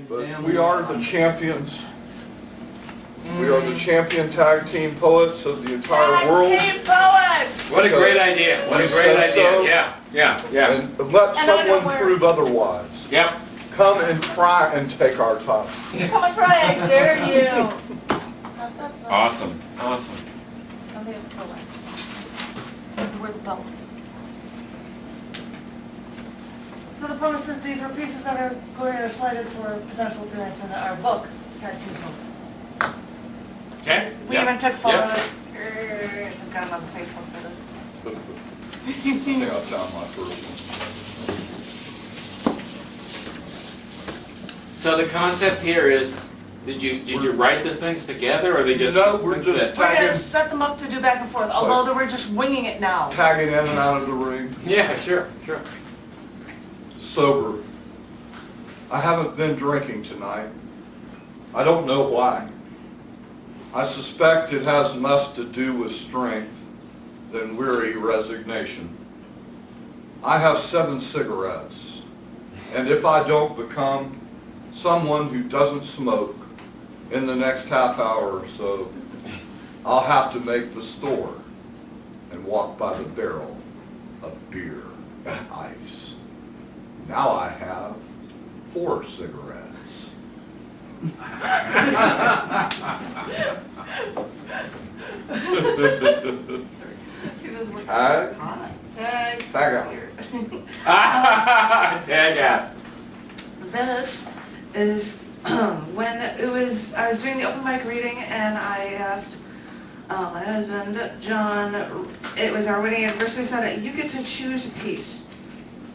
But we are the champions. We are the champion tag team poets of the entire world. Tag team poets! What a great idea. What a great idea. Yeah. And let someone prove otherwise. Yep. Come and try and take our time. Come and try, I dare you. Awesome. Awesome. Where the belt? So the premise is these are pieces that are going to slated for potential appearance in our book, Tag Team Poets. Okay. We even took photos. I've got them on Facebook for this. I think I found my first one. So the concept here is, did you write the things together, or they just? No, we're things just that- We're going tagging, to set them up to do back and forth, although we're just winging it now. tagging in and out of the ring. Yeah, sure. Sober. I haven't been drinking tonight. I don't know why. I suspect it has less to do with strength than weary resignation. I have 7 cigarettes, and if I don't become someone who doesn't smoke in the next half hour or so, I'll have to make the store and walk by the barrel of beer and ice. Now I have 4 cigarettes. See those words? Tag. Tag. Tag out. Tag out. This is when I was doing the open mic reading and I asked my husband, John, it was our wedding anniversary, said, you get to choose a piece.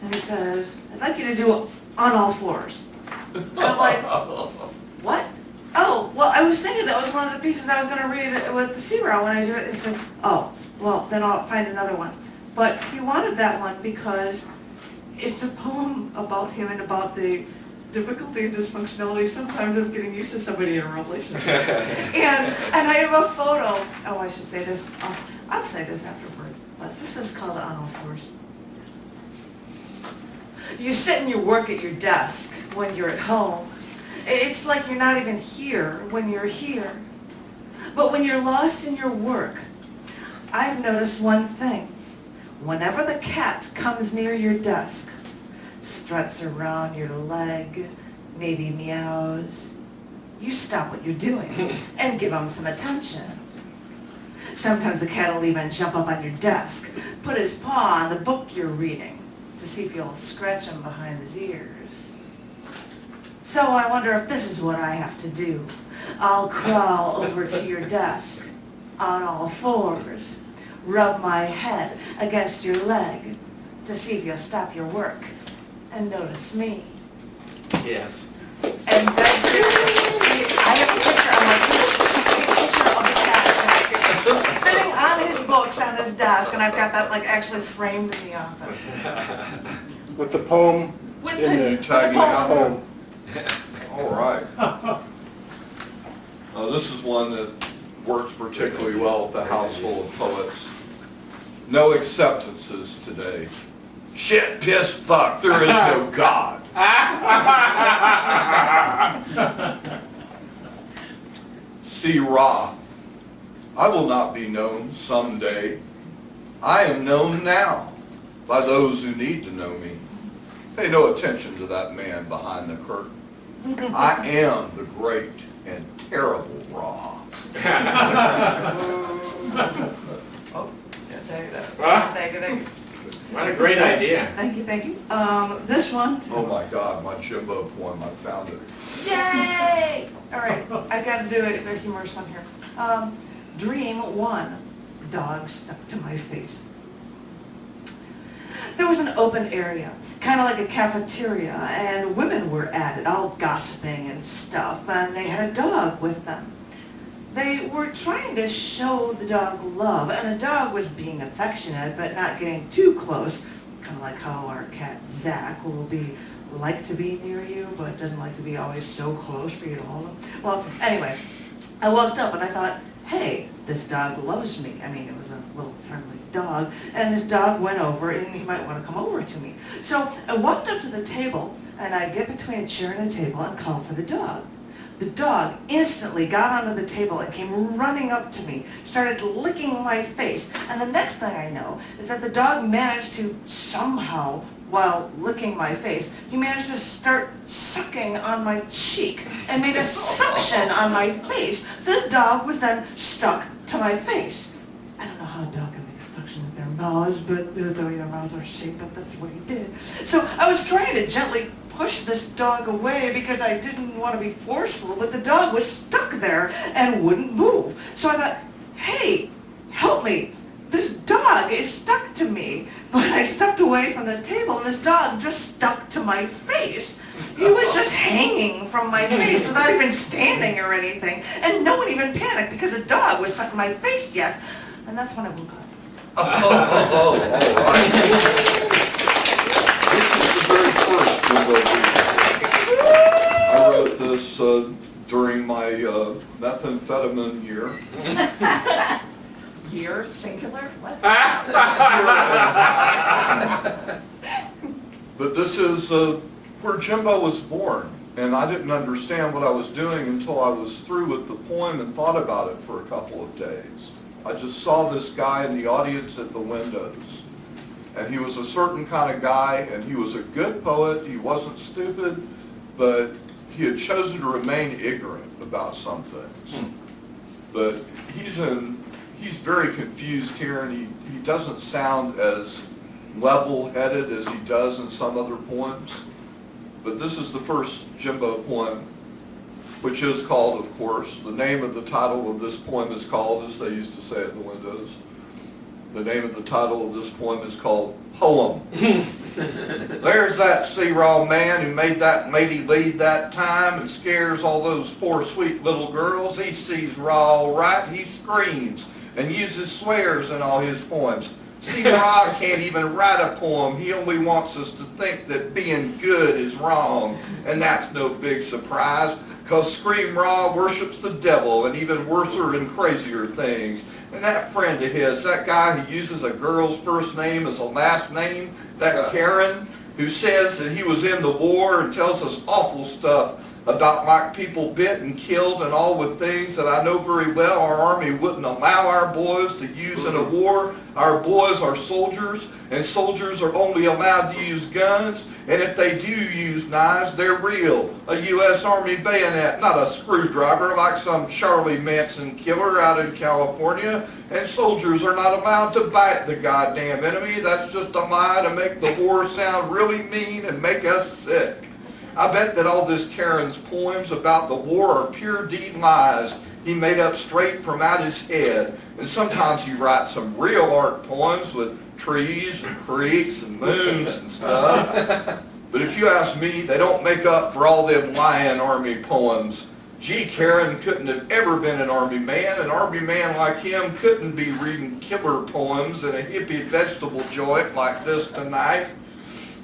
And he says, I'd like you to do it on all floors. And I'm like, what? Oh, well, I was thinking that was one of the pieces I was going to read with the zero when I do it. He said, oh, well, then I'll find another one. But he wanted that one because it's a poem about him and about the difficulty and dysfunctionality sometimes of getting used to somebody in a relationship. and I have a photo. Oh, I should say this. I'll say this afterward. But this is called On All Fours. You sit and you work at your desk when you're at home. It's like you're not even here when you're here. But when you're lost in your work, I've noticed one thing. Whenever the cat comes near your desk, struts around your leg, maybe meows, you stop what you're doing and give him some attention. Sometimes the cat will even jump up on your desk, put his paw on the book you're reading to see if you'll scratch him behind his ears. So I wonder if this is what I have to do. I'll crawl over to your desk on all fours, rub my head against your leg to see if you'll stop your work and notice me. Yes. And Doug seriously, I have a picture, I'm like, take a picture of the cat sitting on his books on his desk, and I've got that like actually framed in the office. With the poem With in the the tagging out. poem. All right. This is one that works particularly well with a house full of poets. No acceptances today. Shit, piss, fuck, there is no God. See Ra. I will not be known someday. I am known now by those who need to know me. Pay no attention to that man behind the curtain. I am the great and terrible Ra. Oh, yeah, thank you. What a great idea. Thank you. This one. Oh my God, my Jimbo poem, I found it. Yay! All right, I got to do a humorous one here. Dream 1, dog stuck to my face. There was an open area, kind of like a cafeteria, and women were at it, all gossiping and stuff, and they had a dog with them. They were trying to show the dog love, and the dog was being affectionate, but not getting too close, kind of like how our cat Zach will like to be near you, but doesn't like to be always so close for you to hold him. Well, anyway, I walked up and I thought, hey, This dog loves me. I mean, it was a little friendly dog. And this dog went over, and he might want to come over to me. So I walked up to the table, and I get between a chair and a table and call for the dog. The dog instantly got onto the table and came running up to me, started licking my face. And the next thing I know is that the dog managed to somehow, while licking my face, he managed to start sucking on my cheek and made a suction on my face. So this dog was then stuck to my face. I don't know how a dog can make a suction with their mouths, but the way their mouths are shaped, but that's what he did. So I was trying to gently push this dog away because I didn't want to be forceful, but the dog was stuck there and wouldn't move. So I thought, hey, help me. This dog is stuck to me. But I stepped away from the table and this dog just stuck to my face. He was just hanging from my face without even standing or anything. And no one even panicked because a dog was stuck in my face, yes. And that's when I woke up. All right. This is the very first Jimbo reading. I wrote this during my methamphetamine year. Year, singular, what? But this is where Jimbo was born, and I didn't understand what I was doing until I was through with the poem and thought about it for a couple of days. I just saw this guy in the audience at the windows, and he was a certain kind of guy, and he was a good poet. He wasn't stupid, but he had chosen to remain ignorant about some things. But he's very confused here, and he doesn't sound as level-headed as he does in some other poems. But this is the first Jimbo poem, which is called, of course, the name of the title of this poem is called, as they used to say at the windows, the name of the title of this poem is called Poem. There's that C-Raw man who made that matey lead that time and scares all those poor sweet little girls. He sees Raw all right, he screams and uses swears in all his poems. C-Raw can't even write a poem. He only wants us to think that being good is wrong. And that's no big surprise, because Scream Raw worships the devil and even worser and crazier things. And that friend of his, that guy who uses a girl's first name as a last name, that Karen, who says that he was in the war and tells us awful stuff about like people bit and killed and all with things that I know very well our Army wouldn't allow our boys to use in a war. Our boys are soldiers, and soldiers are only allowed to use guns, and if they do use knives, they're real. A U.S. Army bayonet, not a screwdriver like some Charlie Manson killer out in California. And soldiers are not allowed to bite the goddamn enemy. That's just a lie to make the war sound really mean and make us sick. I bet that all this Karen's poems about the war are pure deed lies he made up straight from out his head. And sometimes he writes some real art poems with trees and creeks and moons and stuff. But if you ask me, they don't make up for all them lying Army poems. Gee, Karen couldn't have ever been an Army man. An Army man like him couldn't be reading killer poems in a hippie vegetable joint like this tonight.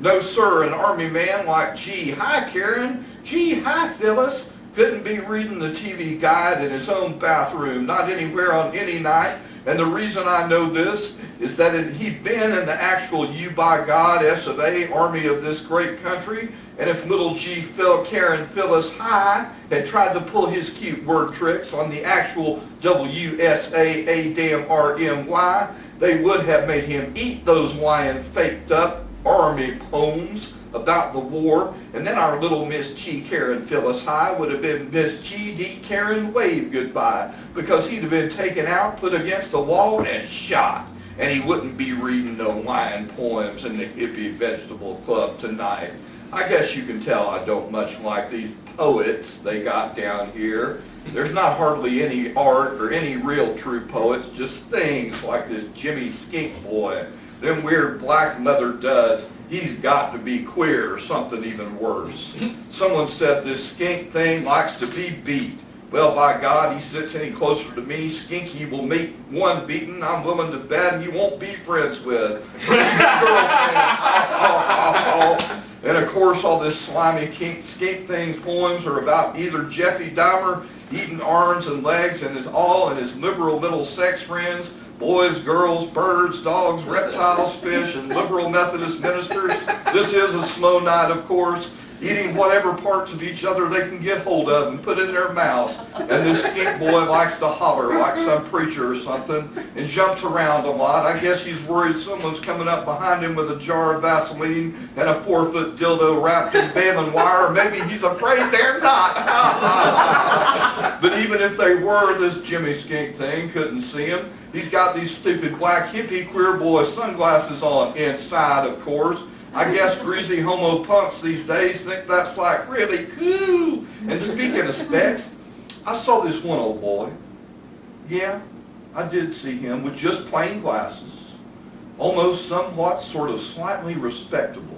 No, sir, an Army man like Gee, hi, Karen. Gee, hi, Phyllis. Couldn't be reading the TV guide in his own bathroom, not anywhere on any night. And the reason I know this is that he'd been in the actual U by God S.of.A. Army of this great country. And if little G Phil Karen Phyllis High had tried to pull his cute word tricks on the actual W.S.A.A. damn R.M.Y., they would have made him eat those lying faked up Army poems about the war, and then our little Miss G. Karen Phyllis High would have been Miss G.D. Karen Wave Goodbye, because he'd have been taken out, put against a wall, and shot. And he wouldn't be reading no lying poems in the hippie vegetable club tonight. I guess you can tell I don't much like these poets they got down here. There's not hardly any art or any real true poets, just things like this Jimmy Skink boy. Them weird black leather duds. He's got to be queer or something even worse. Someone said this skink thing likes to be beat. Well, by God, he sits any closer to me, Skinky will meet one beaten I'm willing to bet he won't be friends with. And of course, all this slimy skink things poems are about either Jeffy Dahmer eating arms and legs and his liberal middle sex friends, boys, girls, birds, dogs, reptiles, fish, and liberal Methodist ministers. This is a slow night, of course, eating whatever parts of each other they can get hold of and put in their mouths. And this skink boy likes to holler like some preacher or something and jumps around a lot. I guess he's worried someone's coming up behind him with a jar of Vaseline and a 4-foot dildo wrapped in baling wire. Or maybe he's afraid they're not. But even if they were, this Jimmy Skink thing couldn't see him. He's got these stupid black hippie queer boy sunglasses on inside, of course. I guess greasy homo punks these days think that's like really cool. And speaking of specs, I saw this one old boy. Yeah, I did see him with just plain glasses, almost somewhat sort of slightly respectable.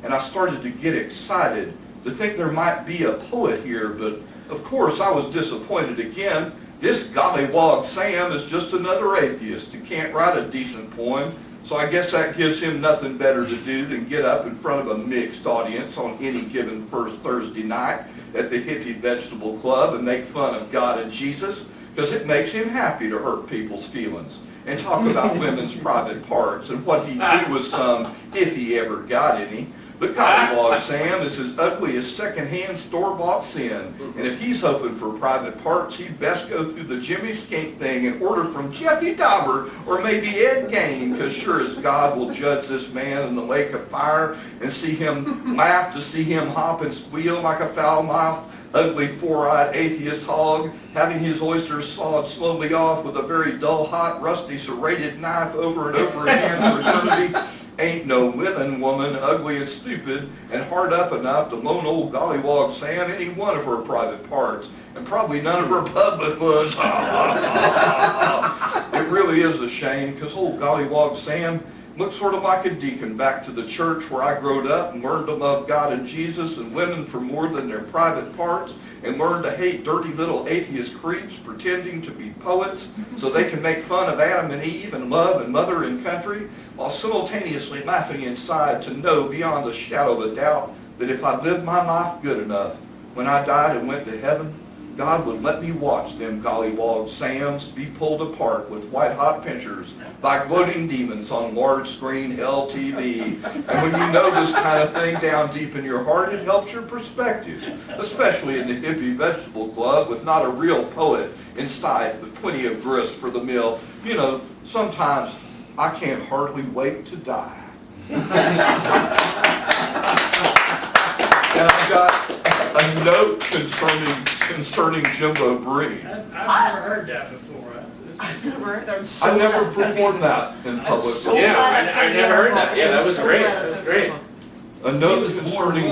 And I started to get excited to think there might be a poet here, but of course I was disappointed again. This gollywog Sam is just another atheist who can't write a decent poem. So I guess that gives him nothing better to do than get up in front of a mixed audience on any given first Thursday night at the Hippie Vegetable Club and make fun of God and Jesus, because it makes him happy to hurt people's feelings and talk about women's private parts and what he'd do with some if he ever got any. But Gollywog Sam is as ugly as secondhand store-bought sin. And if he's hoping for private parts, he'd best go through the Jimmy Skink thing and order from Jeffy Dahmer or maybe Ed Gain, because sure as God will judge this man in the lake of fire and see him laugh to see him hop and squeal like a foul-mouthed, ugly, four-eyed atheist hog, having his oysters sawed slowly off with a very dull, hot, rusty, serrated knife over and over again for eternity. Ain't no living woman, ugly and stupid, and hard up enough to loan old Gollywog Sam any one of her private parts, and probably none of her public ones. It really is a shame, because old Gollywog Sam looked sort of like a deacon back to the church where I growed up and learned to love God and Jesus and women for more than their private parts, and learned to hate dirty little atheist creeps pretending to be poets so they can make fun of Adam and Eve and love and mother and country, while simultaneously laughing inside to know beyond a shadow of a doubt that if I lived my life good enough, when I died and went to heaven, God would let me watch them Gollywog Sams be pulled apart with white-hot pincers by gloating demons on large-screen hell TV. And when you know this kind of thing down deep in your heart, it helps your perspective, especially in the Hippie Vegetable Club with not a real poet in sight with plenty of grist for the mill. You know, sometimes I can't hardly wait to die. And I've got a note concerning Jimbo Breen. I've never heard that before. I've never heard that. I'm so I never glad it's gonna be performed in that in public. so Yeah, glad it's I gonna be never in heard the that. book. Yeah, that I'm was so great. glad That it's was gonna be in great. the book. A note concerning...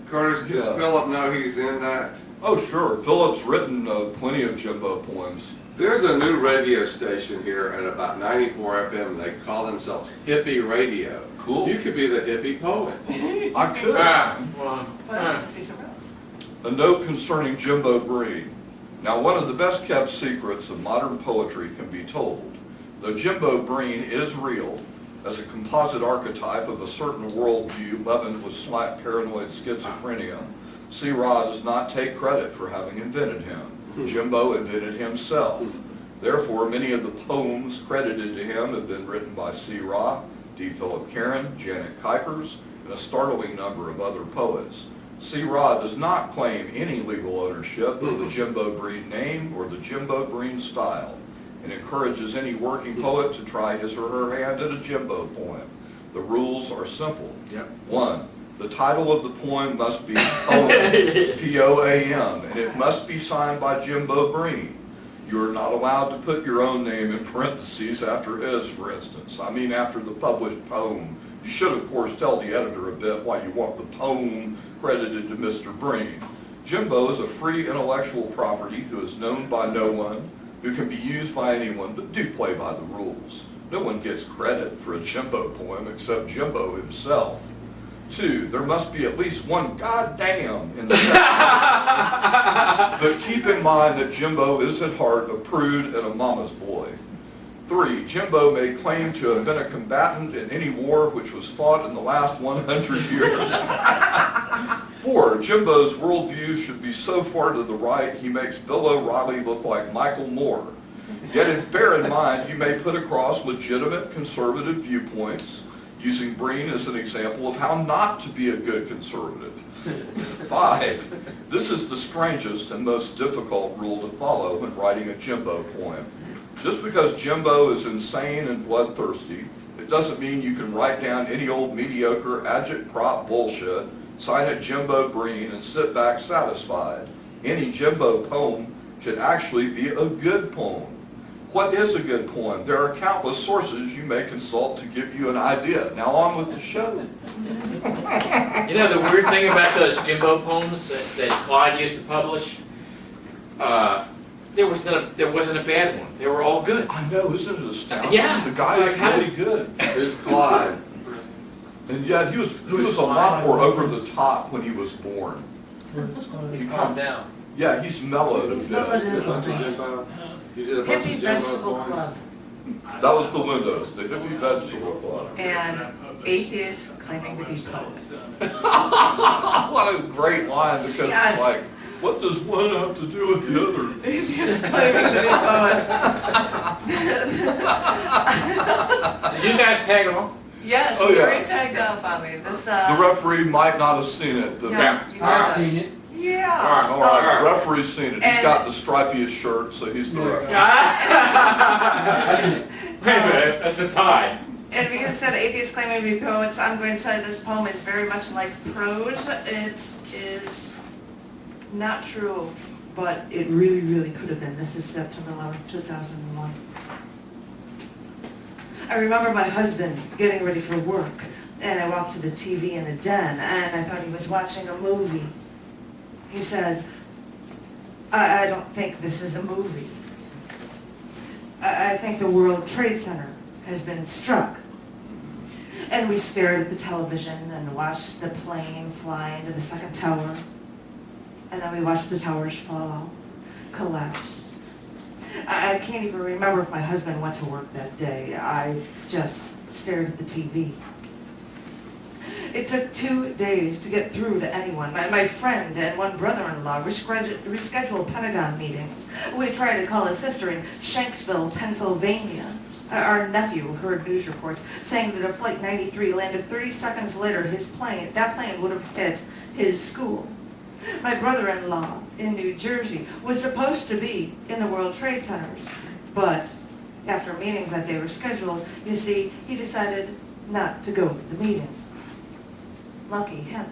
Curtis, does Yeah. Philip know he's in that? Oh, sure. Philip's written plenty of Jimbo poems. There's a new radio station here at about 94 FM. They call themselves Hippie Radio. Cool. You could be the hippie poet. I could. Well, Well, if he's around. A note concerning Jimbo Breen. Now, one of the best kept secrets of modern poetry can be told. Though Jimbo Breen is real, as a composite archetype of a certain worldview leavened with slight paranoid schizophrenia, C. Ra does not take credit for having invented him. Jimbo invented himself. Therefore, many of the poems credited to him have been written by C. Ra, D. Philip Karen, Janet Kuypers, and a startling number of other poets. C. Ra does not claim any legal ownership of the Jimbo Breen name or the Jimbo Breen style, and encourages any working poet to try his or her hand at a Jimbo poem. The rules are simple. Yep. 1. The title of the poem must be poem, P-O-A-M, and it must be signed by Jimbo Breen. You are not allowed to put your own name in parentheses after his, for instance. I mean after the published poem. You should, of course, tell the editor a bit why you want the poem credited to Mr. Breen. Jimbo is a free intellectual property who is known by no one, who can be used by anyone, but do play by the rules. No one gets credit for a Jimbo poem except Jimbo himself. 2, there must be at least one goddamn in the But keep in mind that Jimbo is at heart a prude and a mama's boy. 3, Jimbo may claim to have been a combatant in any war which was fought in the last 100 years. 4, Jimbo's worldview should be so far to the right he makes Bill O'Reilly look like Michael Moore. Yet bear in mind, you may put across legitimate conservative viewpoints, using Breen as an example of how not to be a good conservative. 5, this is the strangest and most difficult rule to follow when writing a Jimbo poem. Just because Jimbo is insane and bloodthirsty, it doesn't mean you can write down any old mediocre agitprop bullshit, sign it Jimbo Breen, and sit back satisfied. Any Jimbo poem can actually be a good poem. What is a good poem? There are countless sources you may consult to give you an idea. Now on with the show. You know, the weird thing about those Jimbo poems that Clyde used to publish, there wasn't a bad one. They were all good. I know, isn't it astounding? Yeah. The guy is really good. Who's Clyde? And yet he was a lot more over the top when he was born. He's calmed down. Yeah, he's mellowed a He's bit. mellowed You did a bunch of Hippie Jimbo? You did a bunch of Jimbo Vegetable poems? Club That was the Windows, the hippie vegetable club. and atheists claiming to be poets. What a great line, because Yes. it's like, what does one have to do with the other? Atheists claiming to be poets. Did you guys tag along? Yes, Oh, you yeah. already tagged off on me. This, The referee might not have seen it. The- yeah, you know I've that. seen it. Yeah. All right, the referee's seen it. He's And- got the stripiest shirt, so he's the referee. Wait a minute, that's a tie. And because it said atheists claiming to be poets, I'm going to tell you this poem is very much like prose. It is not true, but it really, really could have been. This is September 11th, 2001. I remember my husband getting ready for work, and I walked to the TV in the den, and I thought he was watching a movie. He said, I don't think this is a movie. I think the World Trade Center has been struck. And we stared at the television and watched the plane fly into the second tower. And then we watched the towers fall, collapse. I can't even remember if my husband went to work that day. I just stared at the TV. It took 2 days to get through to anyone. My friend and one brother-in-law rescheduled Pentagon meetings. We tried to call his sister in Shanksville, Pennsylvania. Our nephew heard news reports saying that if Flight 93 landed 30 seconds later, that plane would have hit his school. My brother-in-law in New Jersey was supposed to be in the World Trade Centers, but after meetings that day were scheduled, you see, he decided not to go to the meeting. Lucky him.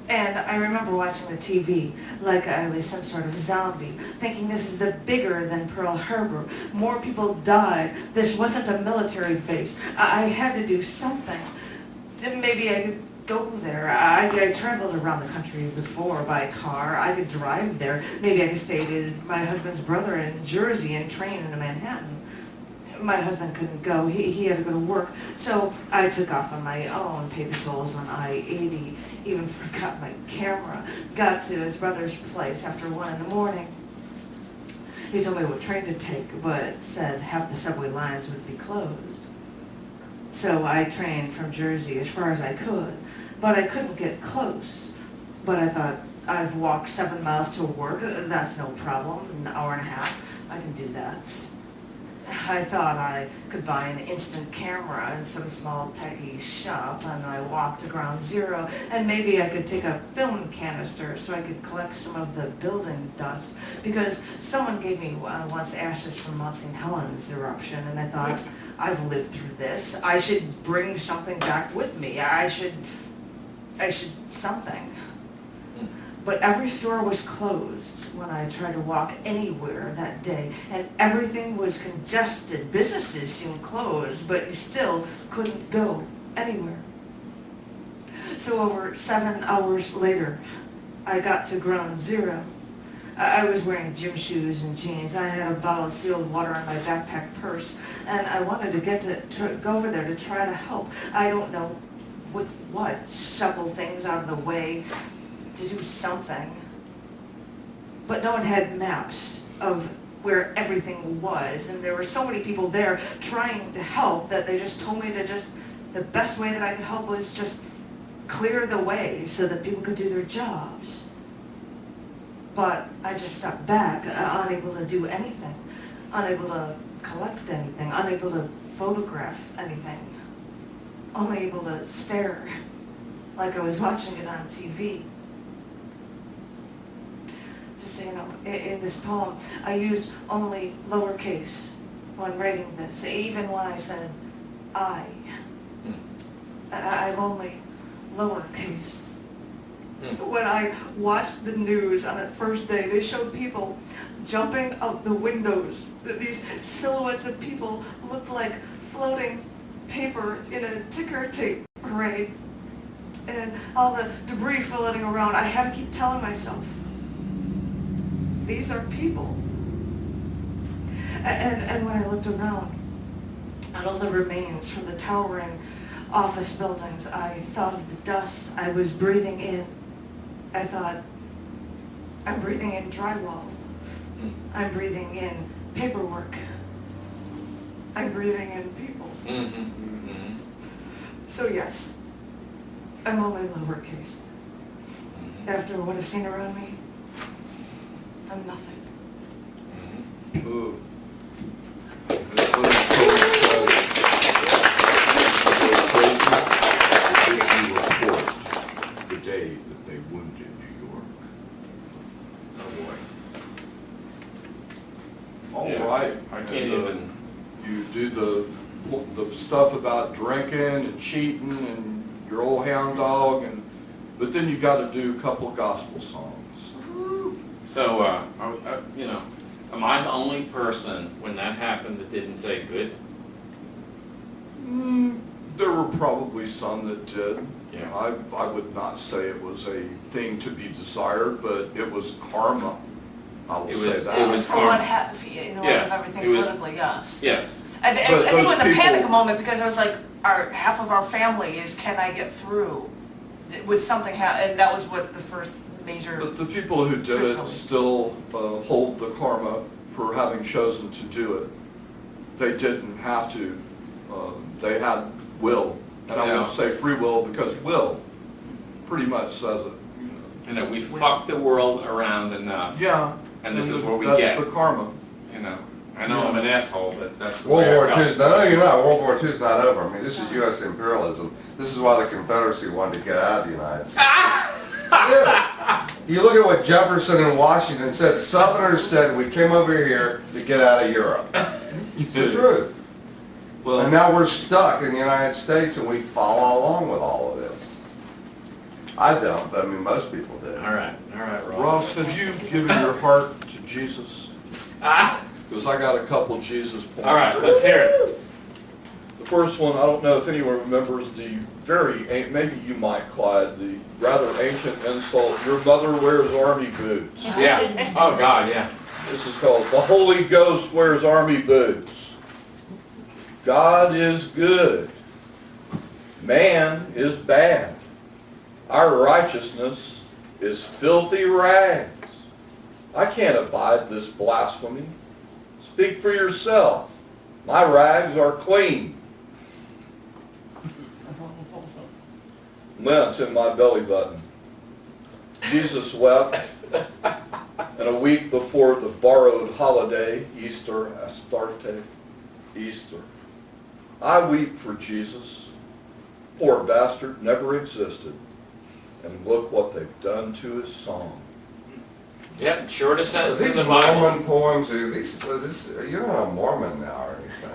And I remember watching the TV like I was some sort of zombie, thinking this is the bigger than Pearl Harbor. More people died. This wasn't a military base. I had to do something. Maybe I could go there. I traveled around the country before by car. I could drive there. Maybe I could stay with my husband's brother in Jersey and train into Manhattan. My husband couldn't go. He had to go to work. So I took off on my own, paid the tolls on I-80, even forgot my camera. Got to his brother's place after 1 in the morning. He told me what train to take, but said half the subway lines would be closed. So I trained from Jersey as far as I could, but I couldn't get close. But I thought, I've walked 7 miles to work. That's no problem. An hour and a half. I can do that. I thought I could buy an instant camera in some small techie shop, and I walked to Ground Zero, and maybe I could take a film canister so I could collect some of the building dust, because someone gave me once ashes from Mount St. Helens eruption, and I thought, I've lived through this. I should bring something back with me. I should something. But every store was closed when I tried to walk anywhere that day, and everything was congested. Businesses seemed closed, but you still couldn't go anywhere. So over 7 hours later, I got to Ground Zero. I was wearing gym shoes and jeans. I had a bottle of sealed water in my backpack purse, and I wanted to go over there to try to help. I don't know with what, shovel things out of the way, to do something. But no one had maps of where everything was, and there were so many people there trying to help that they just told me to the best way that I could help was just clear the way so that people could do their jobs. But I just stepped back, unable to do anything, unable to collect anything, unable to photograph anything, only able to stare like I was watching it on TV. Just so you know, in this poem, I used only lowercase when writing this, even when I said I'm only lowercase. When I watched the news on that first day, they showed people jumping out the windows. These silhouettes of people looked like floating paper in a ticker tape parade. And all the debris floating around, I had to keep telling myself, these are people. And when I looked around at all the remains from the towering office buildings, I thought of the dust I was breathing in. I thought, I'm breathing in drywall. I'm breathing in paperwork. I'm breathing in people. So yes, I'm only lowercase. After what I've seen around me, I'm nothing. Ooh. This little poem says, If you report the day that they wounded New York. Oh boy. all Yeah. right. I can't And, even. You do the stuff about drinking and cheating and your old hound dog, but then you got to do a couple of gospel songs. So, you know, am I the only person when that happened that didn't say good? There were probably some that did. Yeah. I would not say it was a thing to be desired, but it was karma. I will say that. It was For what karma. happened, in light Yes, of everything it was- politically, yes. Yes. I But think it those was a people- panic moment because I was like, half of our family is, can I get through? Would something happen? And that was what the first major. But the people who did it still hold the karma for having chosen to do it. They didn't have to. They had will. And I won't say free will because will pretty much says it. You know, we fucked the world around enough. Yeah. And this is what we That's get. the karma. You know, I know I'm an asshole, but that's the World way War I II, felt. no, you're not. World War II is not over. I mean, this is U.S. imperialism. This is why the Confederacy wanted to get out of the United States. Yes. You look at what Jefferson and Washington said. Southerners said we came over here to get out of Europe. It's the truth. Well, And now we're stuck in the United States and we follow along with all of this. I don't, but I mean, most people do. All right, Ross. Ross, have you given your heart to Jesus? Because I got a couple Jesus points. All right, let's hear it. The first one, I don't know if anyone remembers the maybe you might, Clyde, the rather ancient insult, your mother wears army boots. Yeah. Oh, God, yeah. This is called, the Holy Ghost wears army boots. God is good. Man is bad. Our righteousness is filthy rags. I can't abide this blasphemy. Speak for yourself. My rags are clean. Lint in my belly button. Jesus wept, and a week before the borrowed holiday, Easter, Astarte, Easter, I weep for Jesus. Poor bastard, never existed. And look what they've done to his song. Yep, shortest sentence in These the Bible. Mormon poems, you're not a Mormon now or anything.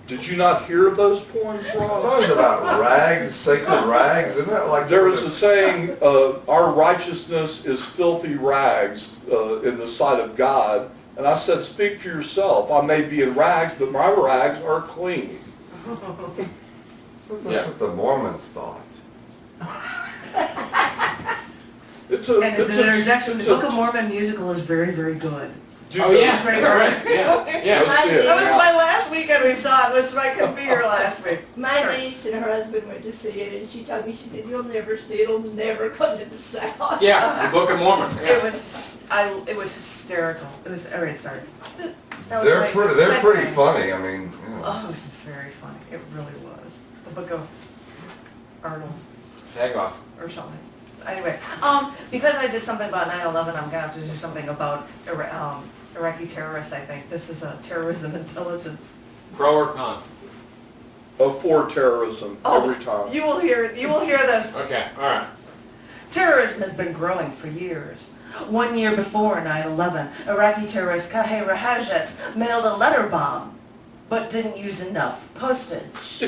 Did you not hear those poems, Ross? Songs about rags, sacred rags, isn't that like... There is a saying, our righteousness is filthy rags in the sight of God. And I said, speak for yourself. I may be in rags, but my rags are clean. That's what the Mormons thought. It's a, And as it's an a- interjection, the it's a- Book of Mormon musical is very, very good. do Oh, the- yeah, that's right, yeah, yeah. Go see it That was now. my last weekend we saw it, which I couldn't be here last week. My Sorry. niece and her husband went to see it, and she told me, she said, you'll never see it, it'll never come to the South. Yeah, the Book of Mormon. It was hysterical. It was, all right, sorry. That was They're my pretty segment. funny, I mean, you know. Oh, it was very funny. It really was. The Book of Arnold Tag off. or something. Anyway, because I did something about 9/11, I'm gonna have to do something about Iraqi terrorists, I think. This is a terrorism intelligence. Pro or con? Oh, for terrorism, every time. You will hear it. You will hear this. Okay, all right. Terrorism has been growing for years. 1 year before 9/11, Iraqi terrorist Kuypers mailed a letter bomb, but didn't use enough postage.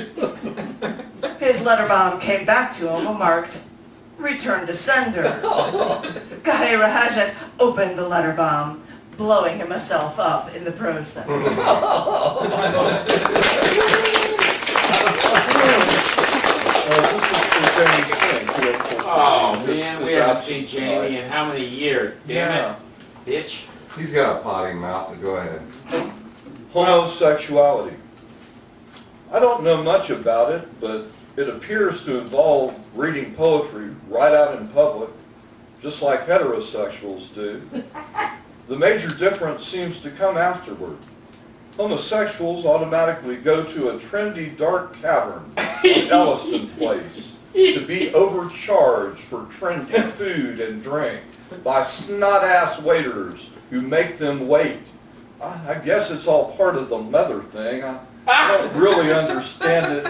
His letter bomb came back to him marked, "Return to sender." Kuypers opened the letter bomb, blowing himself up in the process. Oh, man, we haven't seen Jamie in how many years? Damn it, bitch. He's got a potty mouth, but go ahead. Homosexuality. I don't know much about it, but it appears to involve reading poetry right out in public, just like heterosexuals do. The major difference seems to come afterward. Homosexuals automatically go to a trendy dark cavern on Elliston Place to be overcharged for trendy food and drink by snot-ass waiters who make them wait. I guess it's all part of the mother thing. I don't really understand it,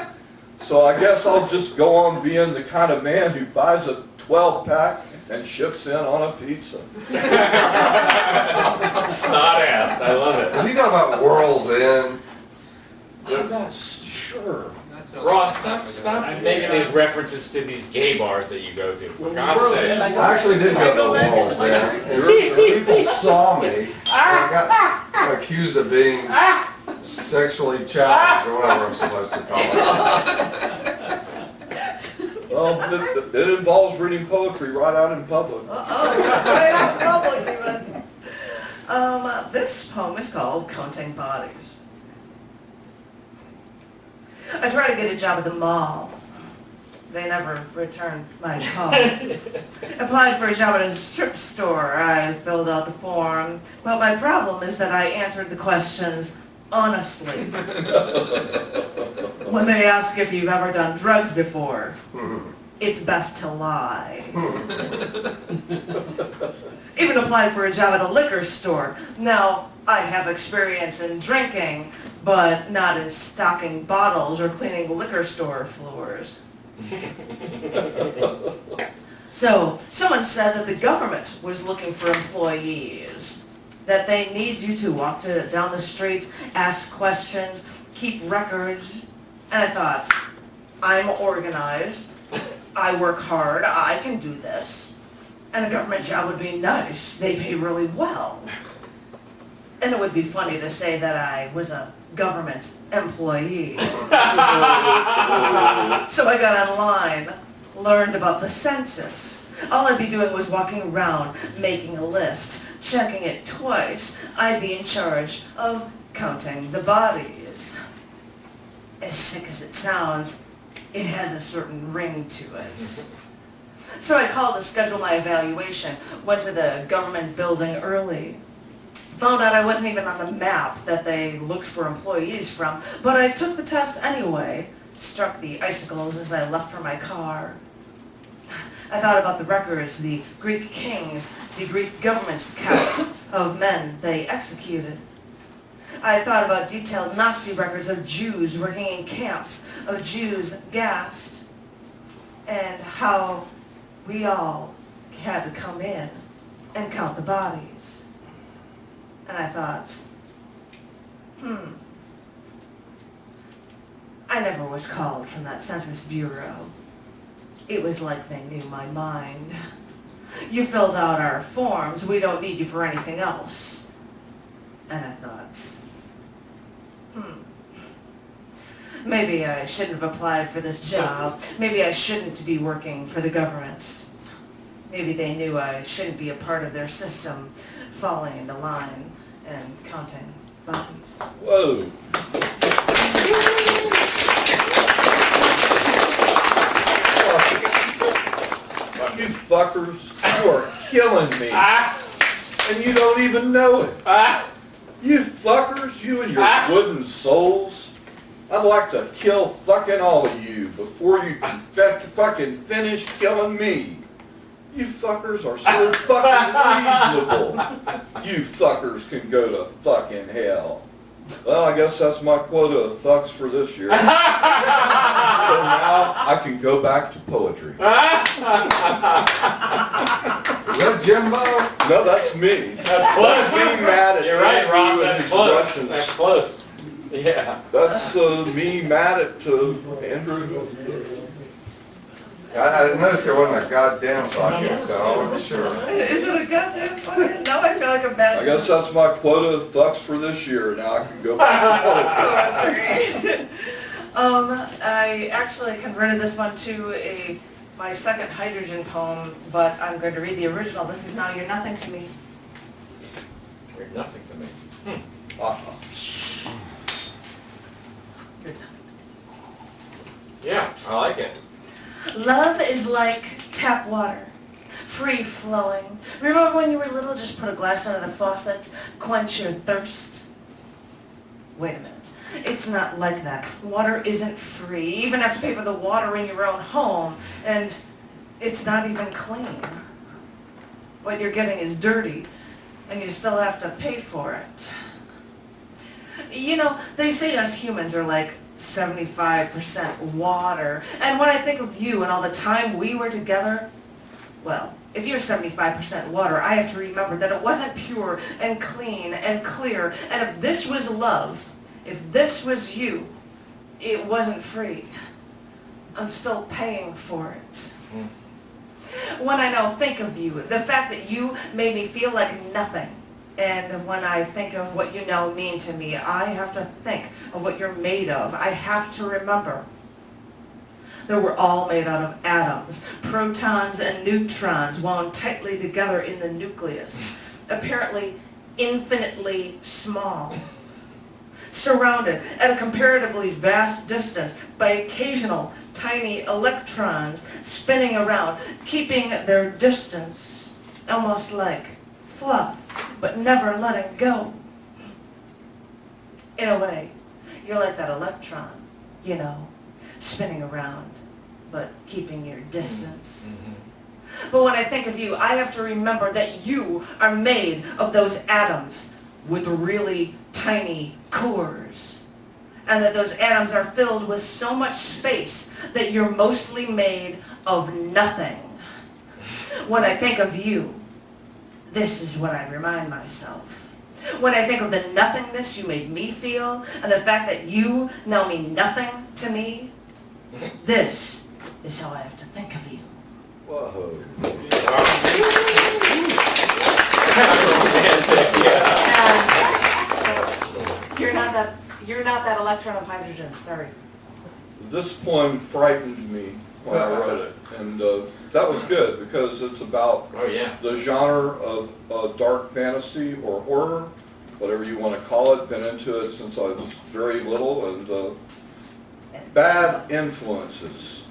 so I guess I'll just go on being the kind of man who buys a 12-pack and ships in on a pizza. Snot-assed, I love it. Is he talking about Whirl's End? I'm not sure. Ross, stop making these references to these gay bars that you go to, for God's sake. I actually did go to Whirl's End. People saw me, and I got accused of being sexually challenged, or whatever I'm supposed to call it. Well, it involves reading poetry right out in public. Right in public even. This poem is called Counting Bodies. I tried to get a job at the mall. They never returned my call. Applied for a job at a strip store. I filled out the form. But my problem is that I answered the questions honestly. When they ask if you've ever done drugs before, it's best to lie. Even applied for a job at a liquor store. Now, I have experience in drinking, but not in stocking bottles or cleaning liquor store floors. So, someone said that the government was looking for employees, that they need you to walk down the streets, ask questions, keep records. And I thought, I'm organized, I work hard, I can do this. And a government job would be nice, they pay really well. And it would be funny to say that I was a government employee. So I got online, learned about the census. All I'd be doing was walking around, making a list, checking it twice. I'd be in charge of counting the bodies. As sick as it sounds, it has a certain ring to it. So I called to schedule my evaluation, went to the government building early. Found out I wasn't even on the map that they looked for employees from, but I took the test anyway, struck the icicles as I left for my car. I thought about the records the Greek kings, the Greek government's kept of men they executed. I thought about detailed Nazi records of Jews working in camps, of Jews gassed, and how we all had to come in and count the bodies. And I thought, I never was called from that Census Bureau. It was like they knew my mind. You filled out our forms, we don't need you for anything else. And I thought, maybe I shouldn't have applied for this job. Maybe I shouldn't be working for the government. Maybe they knew I shouldn't be a part of their system, falling into line and counting bodies. Whoa. You fuckers, you are killing me. And you don't even know it. You fuckers, you and your wooden souls. I'd like to kill fucking all of you before you can fucking finish killing me. You fuckers are so fucking reasonable. You fuckers can go to fucking hell. Well, I guess that's my quota of fucks for this year. So now I can go back to poetry. Is that Jimbo? No, that's me. That's close. Be mad at You're right, Andrew Ross, and that's his close. Russians. That's close. Yeah. That's me mad at Andrew. I noticed there wasn't a goddamn fucking, so I wasn't sure. Is it a goddamn fucking? Now I feel like a bad. I guess that's my quota of fucks for this year. Now I can go back to poetry. I actually converted this one to my second hydrogen poem, but I'm going to read the original. This is Now You're Nothing to Me. You're nothing to me. Yeah, I like it. Love is like tap water, free flowing. Remember when you were little, just put a glass under the faucet, quench your thirst? Wait a minute. It's not like that. Water isn't free. You even have to pay for the water in your own home, and it's not even clean. What you're getting is dirty, and you still have to pay for it. You know, they say us humans are like 75% water, and when I think of you and all the time we were together, well, if you're 75% water, I have to remember that it wasn't pure and clean and clear, and if this was love, if this was you, it wasn't free. I'm still paying for it. When I now think of you, the fact that you made me feel like nothing, and when I think of what you now mean to me, I have to think of what you're made of. I have to remember that we're all made out of atoms, protons and neutrons, wound tightly together in the nucleus, apparently infinitely small, surrounded at a comparatively vast distance by occasional tiny electrons spinning around, keeping their distance, almost like fluff, but never letting go. In a way, you're like that electron, you know, spinning around, but keeping your distance. But when I think of you, I have to remember that you are made of those atoms with really tiny cores, and that those atoms are filled with so much space that you're mostly made of nothing. When I think of you, this is what I remind myself. When I think of the nothingness you made me feel, and the fact that you now mean nothing to me, this is how I have to think of you. Whoa. You're not that electron of hydrogen, sorry. This poem frightened me when I wrote it, and that was good because it's about Oh, yeah. the genre of dark fantasy or horror, whatever you want to call it. Been into it since I was very little, and bad influences.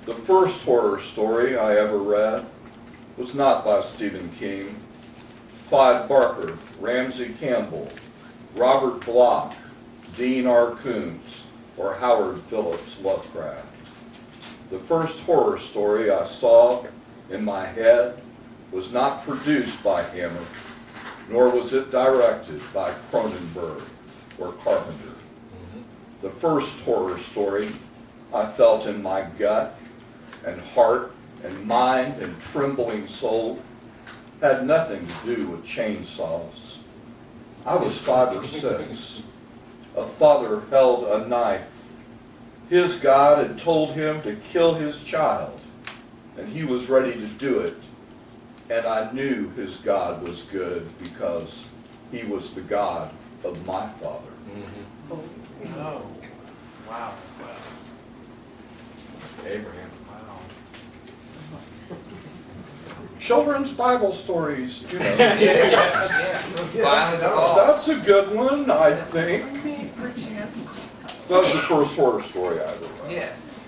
The first horror story I ever read was not by Stephen King. Clive Barker, Ramsey Campbell, Robert Bloch, Dean R. Koontz, or Howard Phillips Lovecraft. The first horror story I saw in my head was not produced by Hammer, nor was it directed by Cronenberg or Carpenter. The first horror story I felt in my gut and heart and mind and trembling soul had nothing to do with chainsaws. I was 5 or 6. A father held a knife. His God had told him to kill his child, and he was ready to do it. And I knew his God was good because he was the God of my father. Oh, wow. Abraham. Wow. Children's Bible stories, you know. Finally, That's a good one, I think. Perchance. That was the first horror story I ever read. Yes.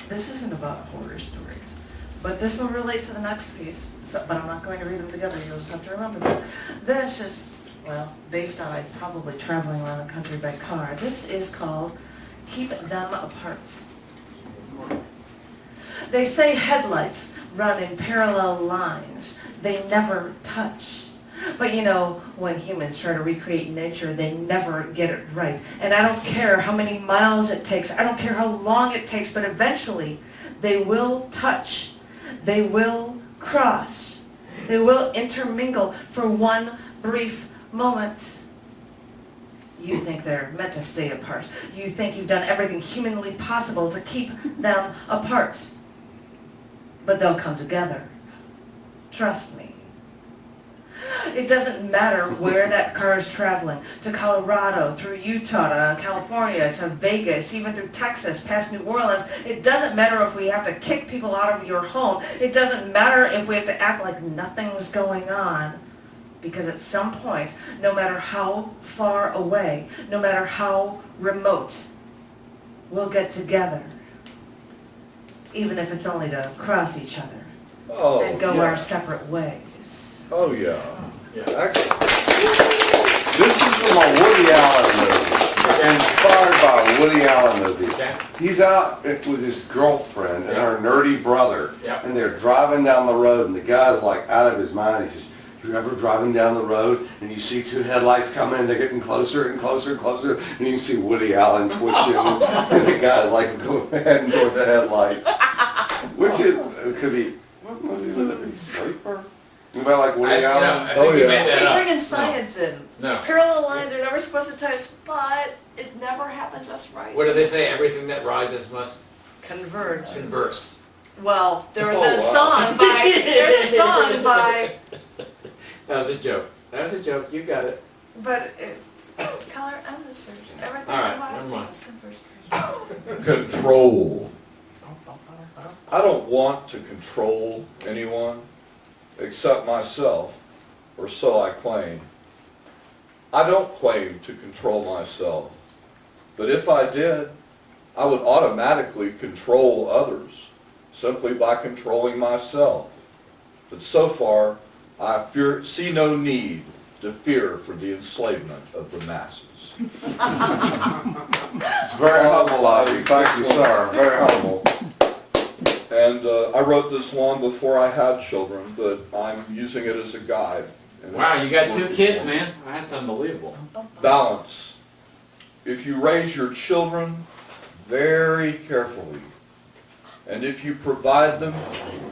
This isn't about horror stories. But this will relate to the next piece, so, but I'm not going to read them together, you'll just have to remember this. This is, well, based on probably traveling around the country by car. This is called Keep Them Apart. They say headlights run in parallel lines. They never touch. But you know, when humans try to recreate nature, they never get it right. And I don't care how many miles it takes, I don't care how long it takes, but eventually they will touch. They will cross. They will intermingle for one brief moment. You think they're meant to stay apart. You think you've done everything humanly possible to keep them apart. But they'll come together. Trust me. It doesn't matter where that car is traveling, to Colorado, through Utah, to California, to Vegas, even through Texas, past New Orleans. It doesn't matter if we have to kick people out of your home. It doesn't matter if we have to act like nothing's going on. Because at some point, no matter how far away, no matter how remote, we'll get together. Even if it's only to cross each other and go our separate ways. Oh, yeah. Actually, this is from a Woody Allen movie, inspired by a Woody Allen movie. Okay. He's out with his girlfriend and her nerdy brother, Yeah. and they're driving down the road, and the guy's like out of his mind. He says, "You ever driving down the road and you see two headlights coming, and they're getting closer and closer and closer, and you can see Woody Allen twitching, and the guy's like heading toward the headlights." Which it could be. What movie would it be? Sleeper? Anybody like Woody Allen? I think you made that You're up. bringing science in. No. Parallel lines are never supposed to touch, but it never happens just right. What do they say? Everything that rises must Converge. converse. Well, there was Oh, a wow. song by, there's a song by, That was a joke. That was a joke. You got it. but it, color and the surgeon, everything All right, that never mind. was converge. Control. I don't want to control anyone except myself, or so I claim. I don't claim to control myself, but if I did, I would automatically control others simply by controlling myself. But so far, I see no need to fear for the enslavement of the masses. It's very humble of you. Thank you, sir. Very humble. And I wrote this long before I had children, but I'm using it as a guide. And Wow, you got it's two working kids, for me. man. That's unbelievable. Balance. If you raise your children very carefully, and if you provide them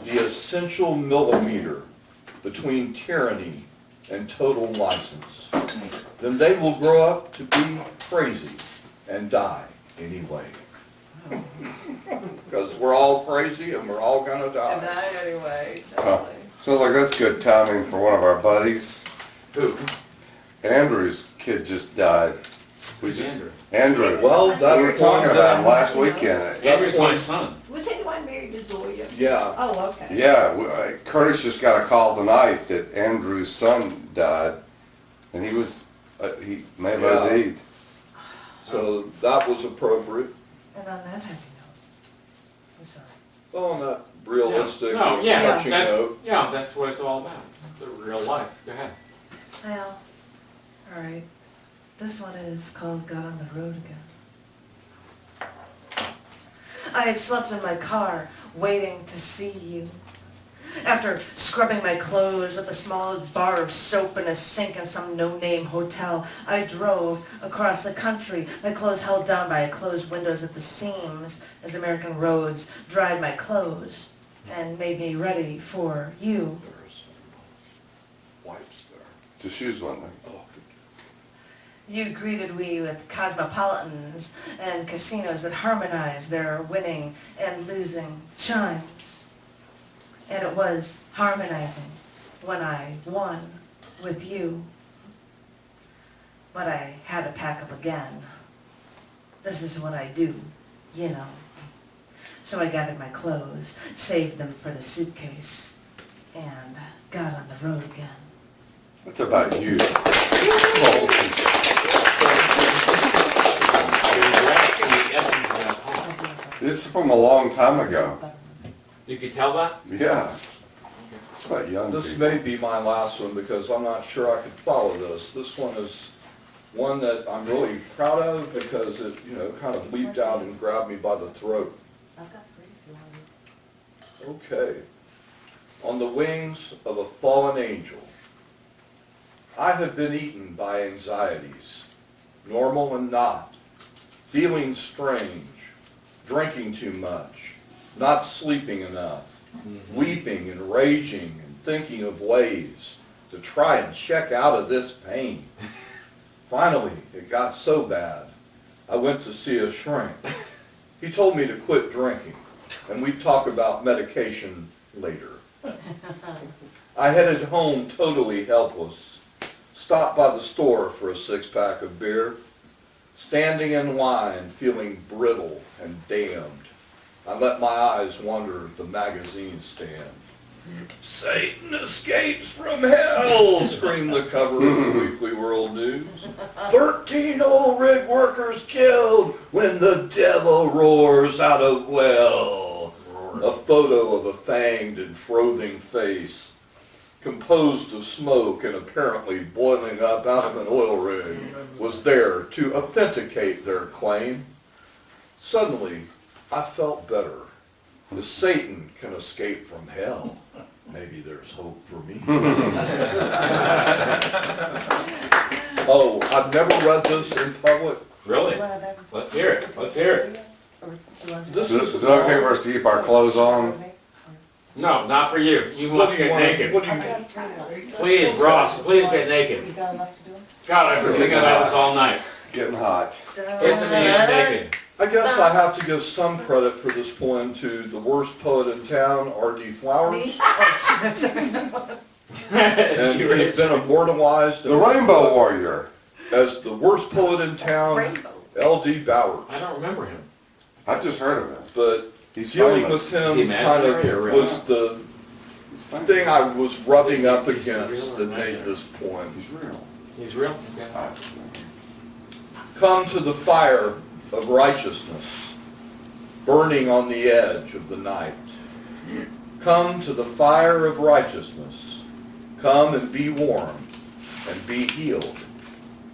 the essential millimeter between tyranny and total license, then they will grow up to be crazy and die anyway. Because we're all crazy and we're all gonna die. Anyway, Huh. Sounds like that's good timing for one of our buddies. Who? Andrew's kid just died. Who's Andrew? Andrew. Well, that We were talking about him last weekend. Andrew's my son. Was he the one married to Zoya? Yeah. Oh, okay. Yeah, Curtis just got a call tonight that Andrew's son died, and he may have Yeah. OD'd. So that was appropriate. And on that happy note, I'm sorry. Well, on that realistic, No, yeah, touching note. that's what it's all about. It's the real life. Go ahead. Well, all right. This one is called Got on the Road Again. I had slept in my car, waiting to see you. After scrubbing my clothes with a small bar of soap and a sink in some no-name hotel, I drove across the country, my clothes held down by closed windows at the seams as American roads dried my clothes and made me ready for you. There's wipes there. It's a shoes one thing. Oh, good. You greeted me with cosmopolitans and casinos that harmonize their winning and losing chimes. And it was harmonizing when I won with you. But I had to pack up again. This is what I do, you know. So I gathered my clothes, saved them for the suitcase, and got on the road again. What's about you? The essence of that poem. It's from a long time ago. You could tell that? Yeah. It's about young This people. may be my last one because I'm not sure I could follow this. This one is one that I'm really proud of because it, kind of leaped out and grabbed me by the throat. I've got 3 if you want it. Okay. On the wings of a fallen angel, I have been eaten by anxieties, normal and not, feeling strange, drinking too much, not sleeping enough, weeping and raging and thinking of ways to try and check out of this pain. Finally, it got so bad, I went to see a shrink. He told me to quit drinking, and we'd talk about medication later. I headed home totally helpless, stopped by the store for a 6-pack of beer, standing in line feeling brittle and damned. I let my eyes wander at the magazine stand. Satan escapes from hell, screamed the cover of the Weekly World News. 13 old rig workers killed when the devil roars out of well. A photo of a fanged and frothing face, composed of smoke and apparently boiling up out of an oil rig, was there to authenticate their claim. Suddenly, I felt better. If Satan can escape from hell, maybe there's hope for me. Oh, I've never read this in public. Really? Let's hear it. Let's hear it. This Is it okay for us to keep our clothes on? No, not for you. You must get naked. What do you, Please, Ross, please get naked. You got enough to do? God, I've been thinking about this all night. Getting hot. Hit the man naked. I guess I have to give some credit for this poem to the worst poet in town, R.D. Flowers. And he's been immortalized The Rainbow Warrior. as the worst poet in town, L.D. Bowers. I don't remember him. I've just heard of him. But He's dealing famous. with Is he him kind imaginary or of real? was the He's famous. thing I was rubbing up Is he real against or that made imaginary? this poem. He's real. He's real? Come to the fire of righteousness, burning on the edge of the night. Come to the fire of righteousness. Come and be warmed and be healed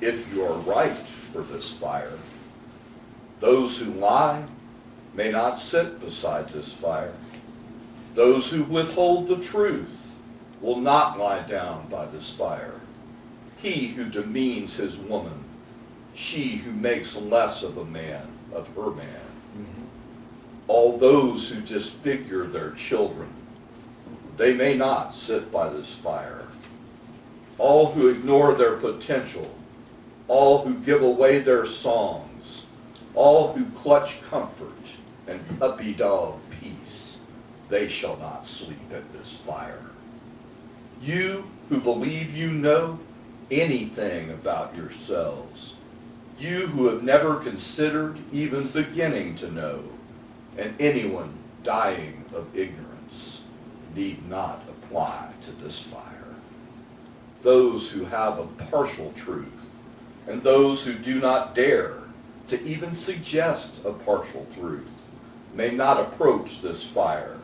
if you are right for this fire. Those who lie may not sit beside this fire. Those who withhold the truth will not lie down by this fire. He who demeans his woman, she who makes less of a man, of her man. All those who disfigure their children, they may not sit by this fire. All who ignore their potential, all who give away their songs, all who clutch comfort and puppy dog peace, they shall not sleep at this fire. You who believe you know anything about yourselves, you who have never considered even beginning to know, and anyone dying of ignorance need not apply to this fire. Those who have a partial truth, and those who do not dare to even suggest a partial truth, may not approach this fire.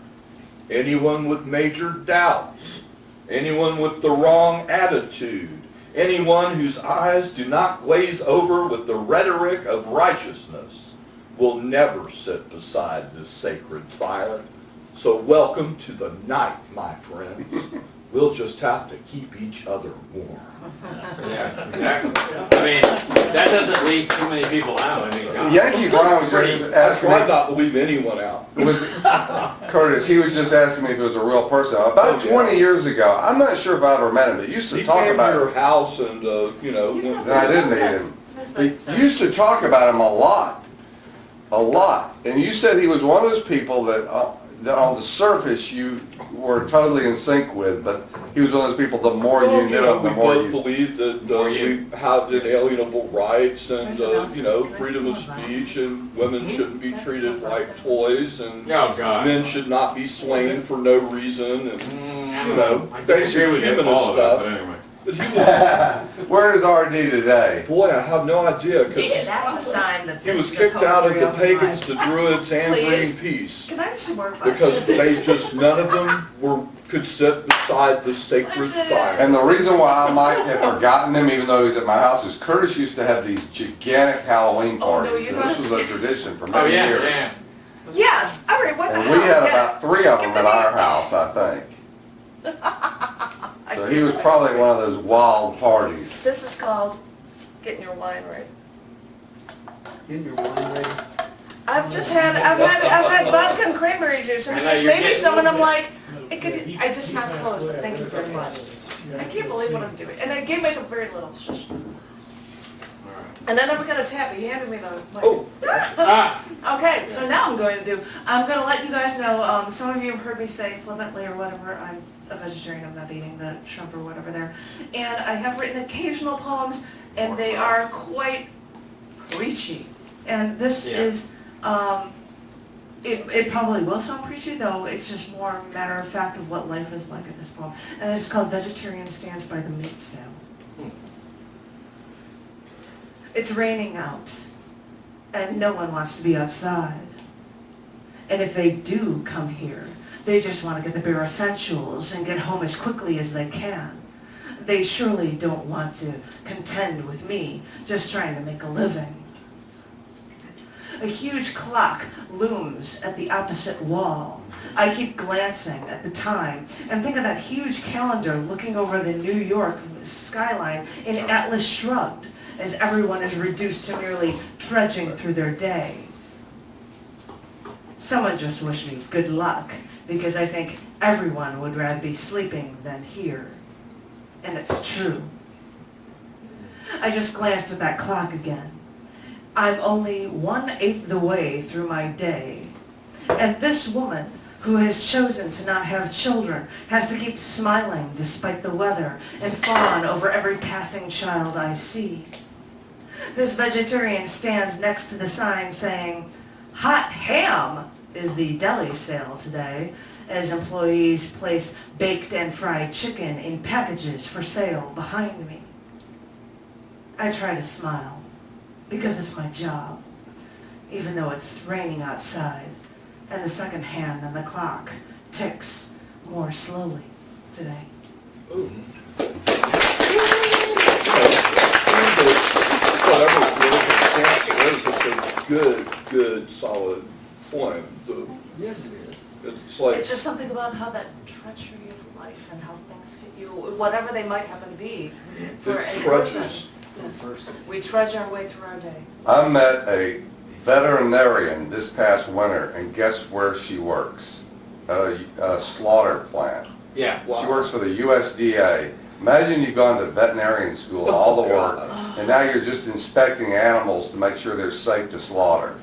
Anyone with major doubts, anyone with the wrong attitude, anyone whose eyes do not glaze over with the rhetoric of righteousness will never sit beside this sacred fire. So welcome to the night, my friends. We'll just have to keep each other warm. Yeah, exactly. I mean, that doesn't leave too many people out. I mean, God. Yankee Brown was just That's asking why I me, not leave anyone out. Curtis, he was just asking me if it was a real person. About 20 years ago, I'm not sure if I ever met him, but he used to He talk came to about your him. house and, And I didn't meet him. He used to talk about him a lot. A lot. And you said he was one of those people that on the surface you were totally in sync with, but he was one of those people, the more Well, you knew him, the we more both you... believe that more we you- have inalienable rights and, There's freedom of speech, and women shouldn't be treated like toys, and Oh, God. men should not be slain for no reason, and, I you don't know, I basic disagree with him humanist all of that, stuff. but anyway. But he was, Where is RD today? boy, I have no idea, because That's a sign that he this was is kicked out of poetry the of pagans, life. the druids, and Please. Greenpeace. Can I have some more fun? Because they just, none of them could sit beside the sacred fire. And the reason why I might have forgotten him, even though he's at my house, is Curtis used to have these gigantic Halloween Oh, no, parties. you're And this not. was a tradition for Oh, many yeah, years. yeah. Yes, all right, what the And hell? we had Get about 3 of them Get at the our names. house, I think. it. I So can't he was wait. probably one of those wild parties. This is called getting your wine right. Getting your wine ready. I've had vodka and cranberry juice, and I know there's you're maybe getting some, and I'm like, No, it could, yeah, he- I just he not passed close, but away. thank you very much. I can't believe what I'm doing, and I gave myself very little, shush. And I never got a tap, he handed me the, like. Oh, Okay, so now I'm gonna let you guys know, some of you have heard me say flippantly or whatever, I'm a vegetarian, I'm not eating the shrimp or whatever there. And I have written occasional poems, and they are quite preachy. And this Yeah. is, it probably will sound preachy, though it's just more matter of fact of what life is like at this poem. And it's called Vegetarian Stands by the Meat Sale. It's raining out, and no one wants to be outside. And if they do come here, they just want to get the bare essentials and get home as quickly as they can. They surely don't want to contend with me just trying to make a living. A huge clock looms at the opposite wall. I keep glancing at the time and think of that huge calendar looking over the New York skyline in Atlas Shrugged, as everyone is reduced to merely trudging through their days. Someone just wished me good luck, because I think everyone would rather be sleeping than here. And it's true. I just glanced at that clock again. I'm only 1/8 the way through my day. And this woman, who has chosen to not have children, has to keep smiling despite the weather and fawn over every passing child I see. This vegetarian stands next to the sign saying, "Hot ham is the deli sale today," as employees place baked and fried chicken in packages for sale behind me. I try to smile, because it's my job, even though it's raining outside, and the second hand on the clock ticks more slowly today. whatever political stance it is, it's a good, solid poem. Yes, it is. It's like, It's just something about how that treachery of life and how things hit you, whatever they might happen to be, for it any person. trudges. Yes. We trudge our way through our day. I met a veterinarian this past winter, and guess where she works? A slaughter plant. Yeah. She works for the USDA. Imagine you've gone to veterinarian school, all the work, and now you're just inspecting animals to make sure they're safe to slaughter.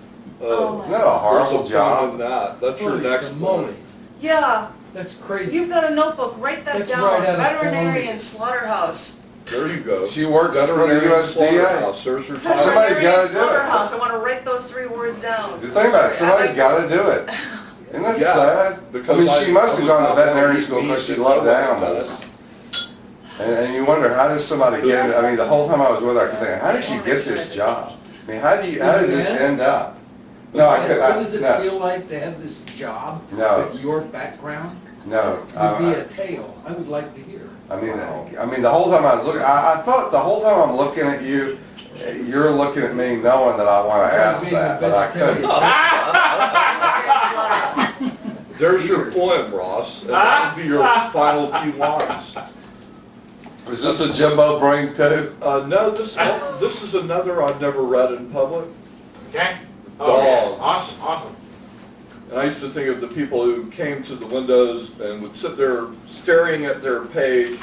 Oh Isn't that a horrible There's a point in job? that. That's your Holy next one. smolies. Yeah, That's crazy. you've got a notebook, write that That's down, right out of veterinarian Columbia. slaughterhouse. There you go. She works for the Veterinarian USDA. slaughterhouse. There's your title. Somebody's Veterinarian gotta do it. slaughterhouse, I wanna write those 3 words down. The thing about it, Sorry, somebody's gotta do it. Isn't that Yeah, sad? I because mean, I- she must I have was gone to not veterinary gonna school eat because she meat, loved but I would've animals. And you wonder, how does somebody get it? I mean, the whole time I was with her, I kept thinking, how did she get this job? I mean, how does this end up? No, I could, What does it no, feel like to have this job No. with your background? no. Would be a tale. I would like to hear. I mean, the whole time I was looking, I thought the whole time I'm looking at you, you're looking at me knowing that I want to It's like ask being a that, but I couldn't. There's your poem, Ross. And that would be your final few lines. Was this a Jimbo brain too? No, this is another I've never read in public. Okay? Oh, Dogs. awesome, awesome. And I used to think of the people who came to the windows and would sit there staring at their page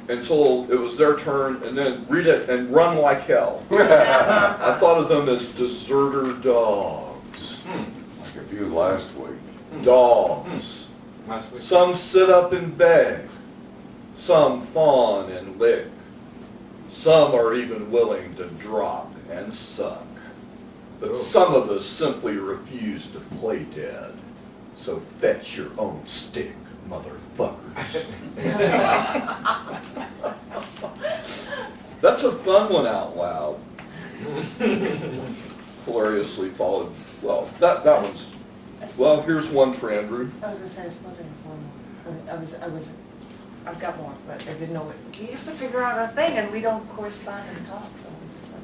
until it was their turn and then read it and run like hell. I thought of them as deserter dogs. Like a few last week. Dogs. Last week. Some sit up and beg. Some fawn and lick. Some are even willing to drop and suck. But some of us simply refuse to play dead. So fetch your own stick, motherfuckers. That's a fun one out loud. Hilariously followed, well, that one's, well, here's one for Andrew. I was gonna say, I suppose I can form. I've got more, but I didn't know what, you have to figure out a thing, and we don't correspond and talk, so we just like,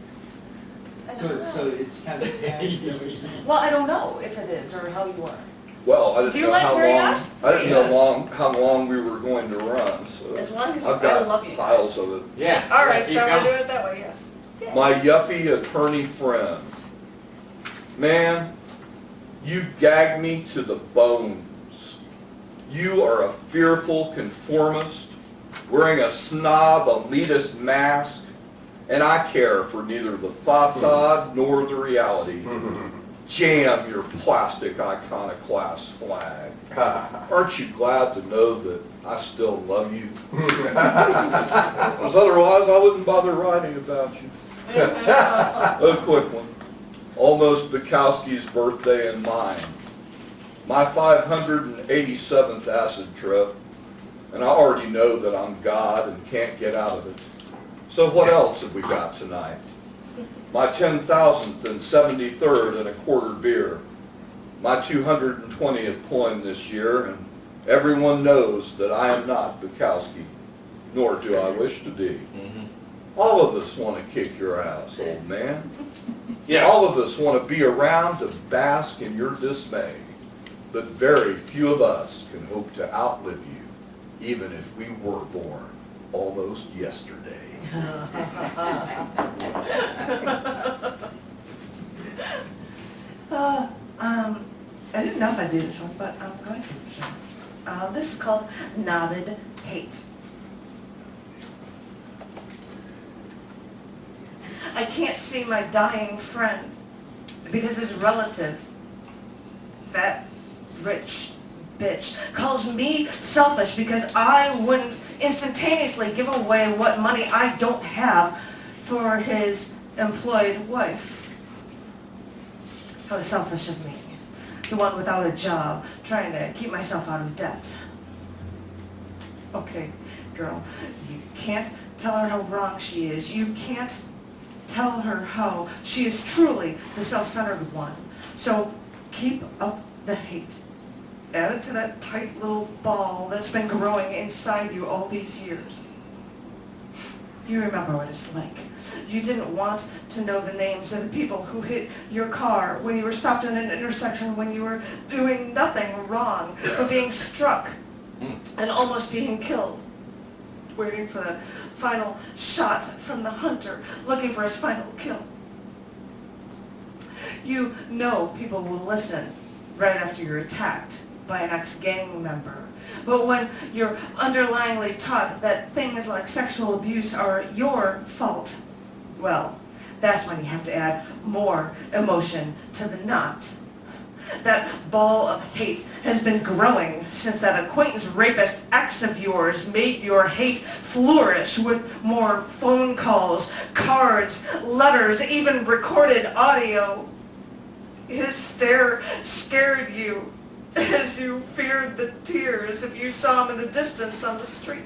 I don't know. So it's kind of, Well, I don't know if it is, or how you are. Well, I Do didn't you know like how hearing long, us? I didn't know Yes. how long we were going to run, so. As long as, I've I love got you piles guys. of it. Yeah. All right, keep then we'll do going. it that way, yes. Yeah. My yuppie attorney friend. Man, you gag me to the bones. You are a fearful conformist, wearing a snob elitist mask, and I care for neither the facade nor the reality. Jam your plastic iconoclast flag. Aren't you glad to know that I still love you? Because otherwise I wouldn't bother writing about you. A quick one. Almost Bukowski's birthday and mine. My 587th acid trip, and I already know that I'm God and can't get out of it. So what else have we got tonight? My 10,000th and 73rd and a quarter beer. My 220th poem this year, and everyone knows that I am not Bukowski, nor do I wish to be. All of us want to kick your ass, old man. Yeah. All of us want to be around to bask in your dismay. But very few of us can hope to outlive you, even if we were born almost yesterday. I didn't know if I'd do this one, but I'm going to. This is called Knotted Hate. I can't see my dying friend because his relative, that rich bitch, calls me selfish because I wouldn't instantaneously give away what money I don't have for his employed wife. How selfish of me. The one without a job, trying to keep myself out of debt. Okay, girl, you can't tell her how wrong she is. You can't tell her how she is truly the self-centered one. So keep up the hate. Add it to that tight little ball that's been growing inside you all these years. You remember what it's like. You didn't want to know the names of the people who hit your car when you were stopped in an intersection, when you were doing nothing wrong, but being struck and almost being killed. Waiting for the final shot from the hunter, looking for his final kill. You know people will listen right after you're attacked by an ex-gang member. But when you're underlyingly taught that things like sexual abuse are your fault, well, that's when you have to add more emotion to the knot. That ball of hate has been growing since that acquaintance rapist ex of yours made your hate flourish with more phone calls, cards, letters, even recorded audio. His stare scared you as you feared the tears if you saw him in the distance on the street.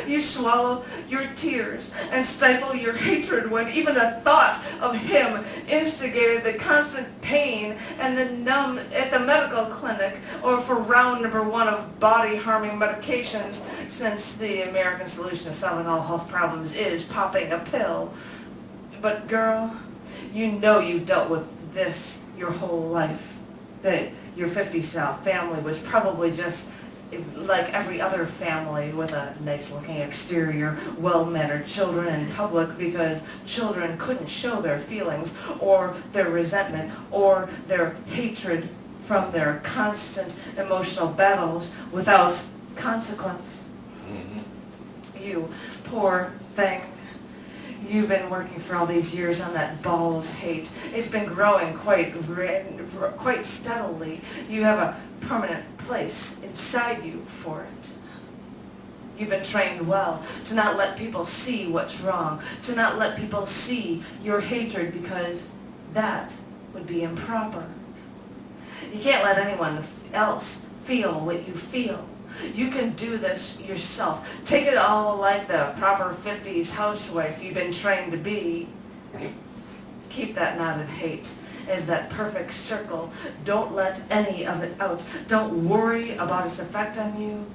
You swallow your tears and stifle your hatred when even the thought of him instigated the constant pain and the numb at the medical clinic or for round number 1 of body-harming medications, since the American solution to solving all health problems is popping a pill. But girl, you know you've dealt with this your whole life, that your 50s South family was probably just like every other family with a nice-looking exterior, well-mannered children in public because children couldn't show their feelings or their resentment or their hatred from their constant emotional battles without consequence. You poor thing. You've been working for all these years on that ball of hate. It's been growing quite steadily. You have a permanent place inside you for it. You've been trained well to not let people see what's wrong, to not let people see your hatred because that would be improper. You can't let anyone else feel what you feel, You can do this yourself. Take it all like the proper 50s housewife you've been trained to be. Keep that knotted hate as that perfect circle. Don't let any of it out. Don't worry about its effect on you.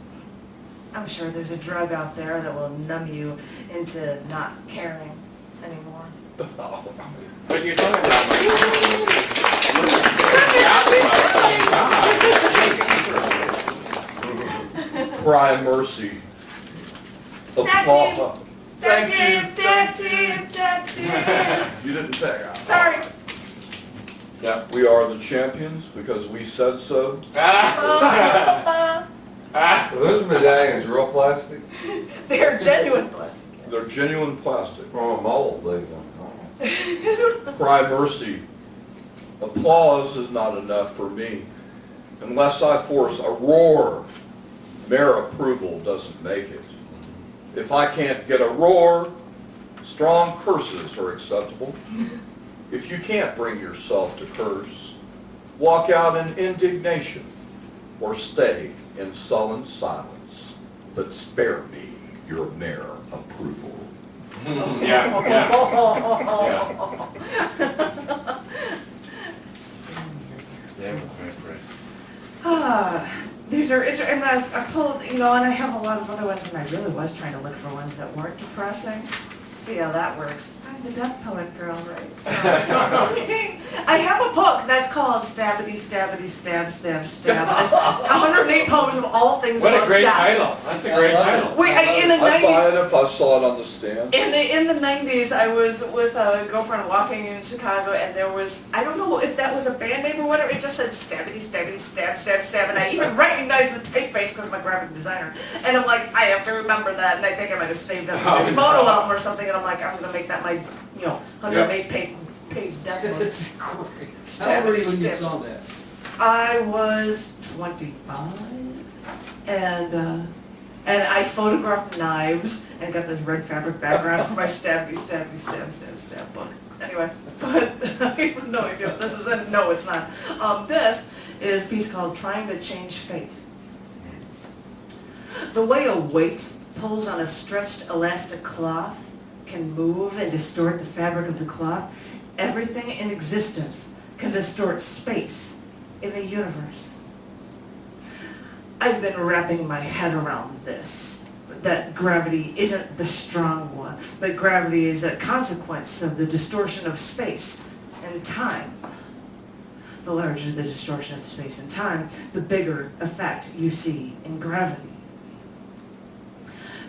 I'm sure there's a drug out there that will numb you into not caring anymore. But you're talking about Cry mercy. Applause. Thank you. You didn't say. Sorry. Yeah. We are the champions because we said so. Are those medallions real plastic? They're genuine plastic. They're genuine plastic. Oh, a mold, they Cry mercy. Applause is not enough for me. Unless I force a roar, mere approval doesn't make it. If I can't get a roar, strong curses are acceptable. If you can't bring yourself to curse, walk out in indignation or stay in sullen silence, but spare me your mere approval. Yeah, yeah. These are and I pulled, and I have a lot of other ones, and I really was trying to look for ones that weren't depressing. See how that works. I'm the death poet girl, right? So, I have a book that's called Stabbity, Stabbity, Stab, Stab, Stab. It's 108 poems of all things What a about great death. title. That's a great title. Wait, in the I'd buy 90s, it if I saw it on the stand. in the 90s, I was with a girlfriend walking in Chicago, and there was, I don't know if that was a band name or whatever, it just said Stabbity, Stabbity, Stab, Stab, Stab, and I even recognized the typeface because I'm a graphic designer. And I'm like, I have to remember that, and I think I might have saved that for my photo album or something, and I'm like, I'm going to make that my, 108 page death note. It's great. How old were you when you saw that? I was 25, and I photographed knives and got this red fabric background for my stabby, stabby, stab, stab, stab book. Anyway, but I have no idea what this is, and no, it's not. This is a piece called Trying to Change Fate. The way a weight pulls on a stretched elastic cloth can move and distort the fabric of the cloth, everything in existence can distort space in the universe. I've been wrapping my head around this, that gravity isn't the strong one, that gravity is a consequence of the distortion of space and time. The larger the distortion of space and time, the bigger effect you see in gravity.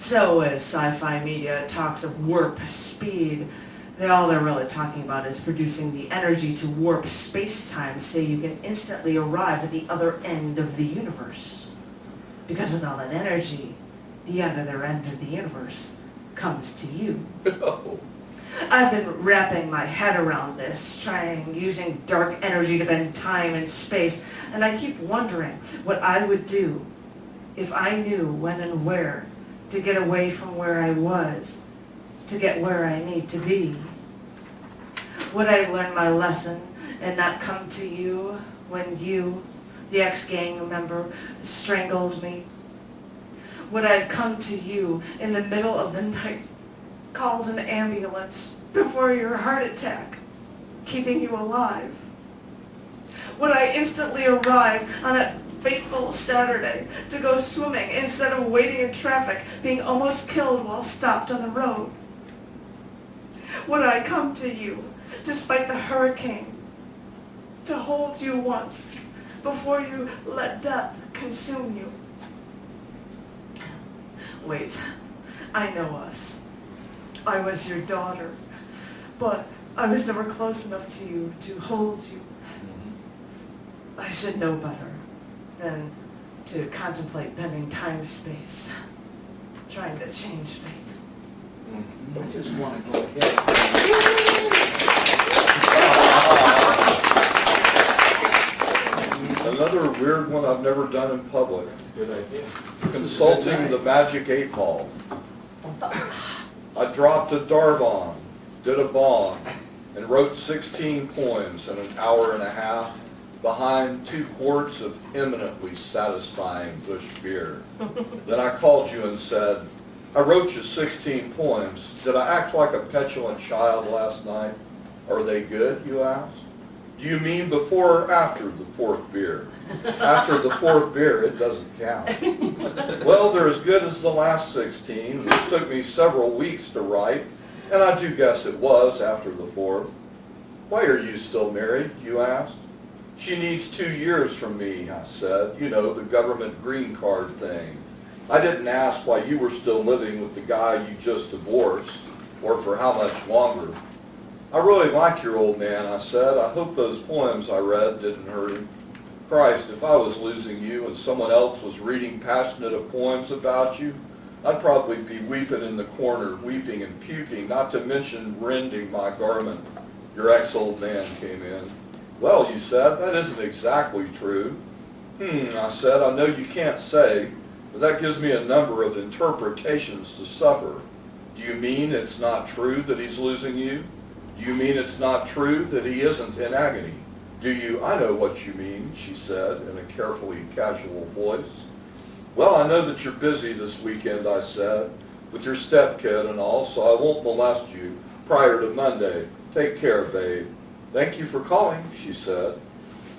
So as sci-fi media talks of warp speed, all they're really talking about is producing the energy to warp space-time so you can instantly arrive at the other end of the universe. Because with all that energy, the other end of the universe comes to you. I've been wrapping my head around this, using dark energy to bend time and space, and I keep wondering what I would do if I knew when and where to get away from where I was, to get where I need to be. Would I have learned my lesson and not come to you when you, the ex-gang member, strangled me? Would I have come to you in the middle of the night, called an ambulance before your heart attack, keeping you alive? Would I instantly arrive on that fateful Saturday to go swimming instead of waiting in traffic, being almost killed while stopped on the road? Would I come to you, despite the hurricane, to hold you once before you let death consume you? Wait, I know us. I was your daughter, but I was never close enough to you to hold you. I should know better than to contemplate bending time-space, trying to change fate. I just want to go ahead. Another weird one I've never done in public. That's a good idea. Consulting the Magic 8 Ball. I dropped a Darvon, did a bond, and wrote 16 poems in an hour and a half, behind 2 quarts of eminently satisfying bush beer. Then I called you and said, I wrote you 16 poems. Did I act like a petulant child last night? Are they good, you asked? Do you mean before or after the 4th beer? After the 4th beer, it doesn't count. Well, they're as good as the last 16, which took me several weeks to write, and I do guess it was after the 4th. Why are you still married, you asked? She needs 2 years from me, I said. You know, the government green card thing. I didn't ask why you were still living with the guy you just divorced, or for how much longer. I really like your old man, I said. I hope those poems I read didn't hurt him. Christ, if I was losing you and someone else was reading passionate poems about you, I'd probably be weeping in the corner, weeping and puking, not to mention rending my garment. Your ex-old man came in. Well, you said, that isn't exactly true. I said, I know you can't say, but that gives me a number of interpretations to suffer. Do you mean it's not true that he's losing you? Do you mean it's not true that he isn't in agony? Do you? I know what you mean, she said in a carefully casual voice. Well, I know that you're busy this weekend, I said, with your stepkid and all, so I won't molest you prior to Monday. Take care, babe. Thank you for calling, she said.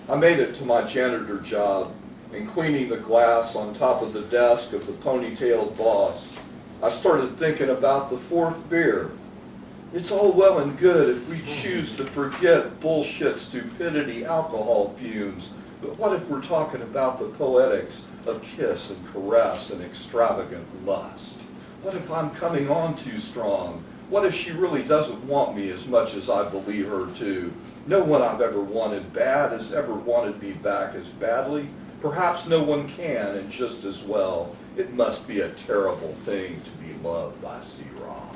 I made it to my janitor job, and cleaning the glass on top of the desk of the ponytailed boss, I started thinking about the 4th beer. It's all well and good if we choose to forget bullshit, stupidity, alcohol fumes, but what if we're talking about the poetics of kiss and caress and extravagant lust? What if I'm coming on too strong? What if she really doesn't want me as much as I believe her to? No one I've ever wanted bad has ever wanted me back as badly. Perhaps no one can, and just as well. It must be a terrible thing to be loved by C-Rob.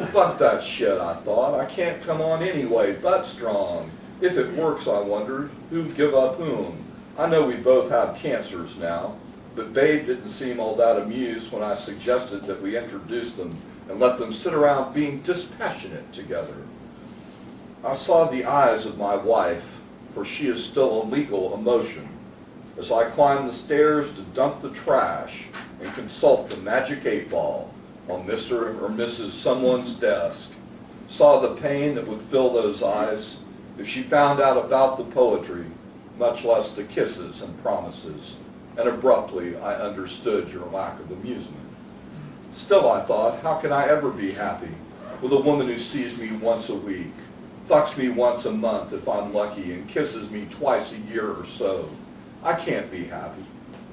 Fuck that shit, I thought. I can't come on anyway, but strong. If it works, I wondered, who'd give up whom? I know we both have cancers now, but Babe didn't seem all that amused when I suggested that we introduce them and let them sit around being dispassionate together. I saw the eyes of my wife, for she is still a legal emotion, as I climbed the stairs to dump the trash and consult the magic 8-ball on Mr. or Mrs. someone's desk. Saw the pain that would fill those eyes if she found out about the poetry, much less the kisses and promises, and abruptly I understood your lack of amusement. Still, I thought, how can I ever be happy with a woman who sees me once a week, fucks me once a month if I'm lucky, and kisses me twice a year or so? I can't be happy.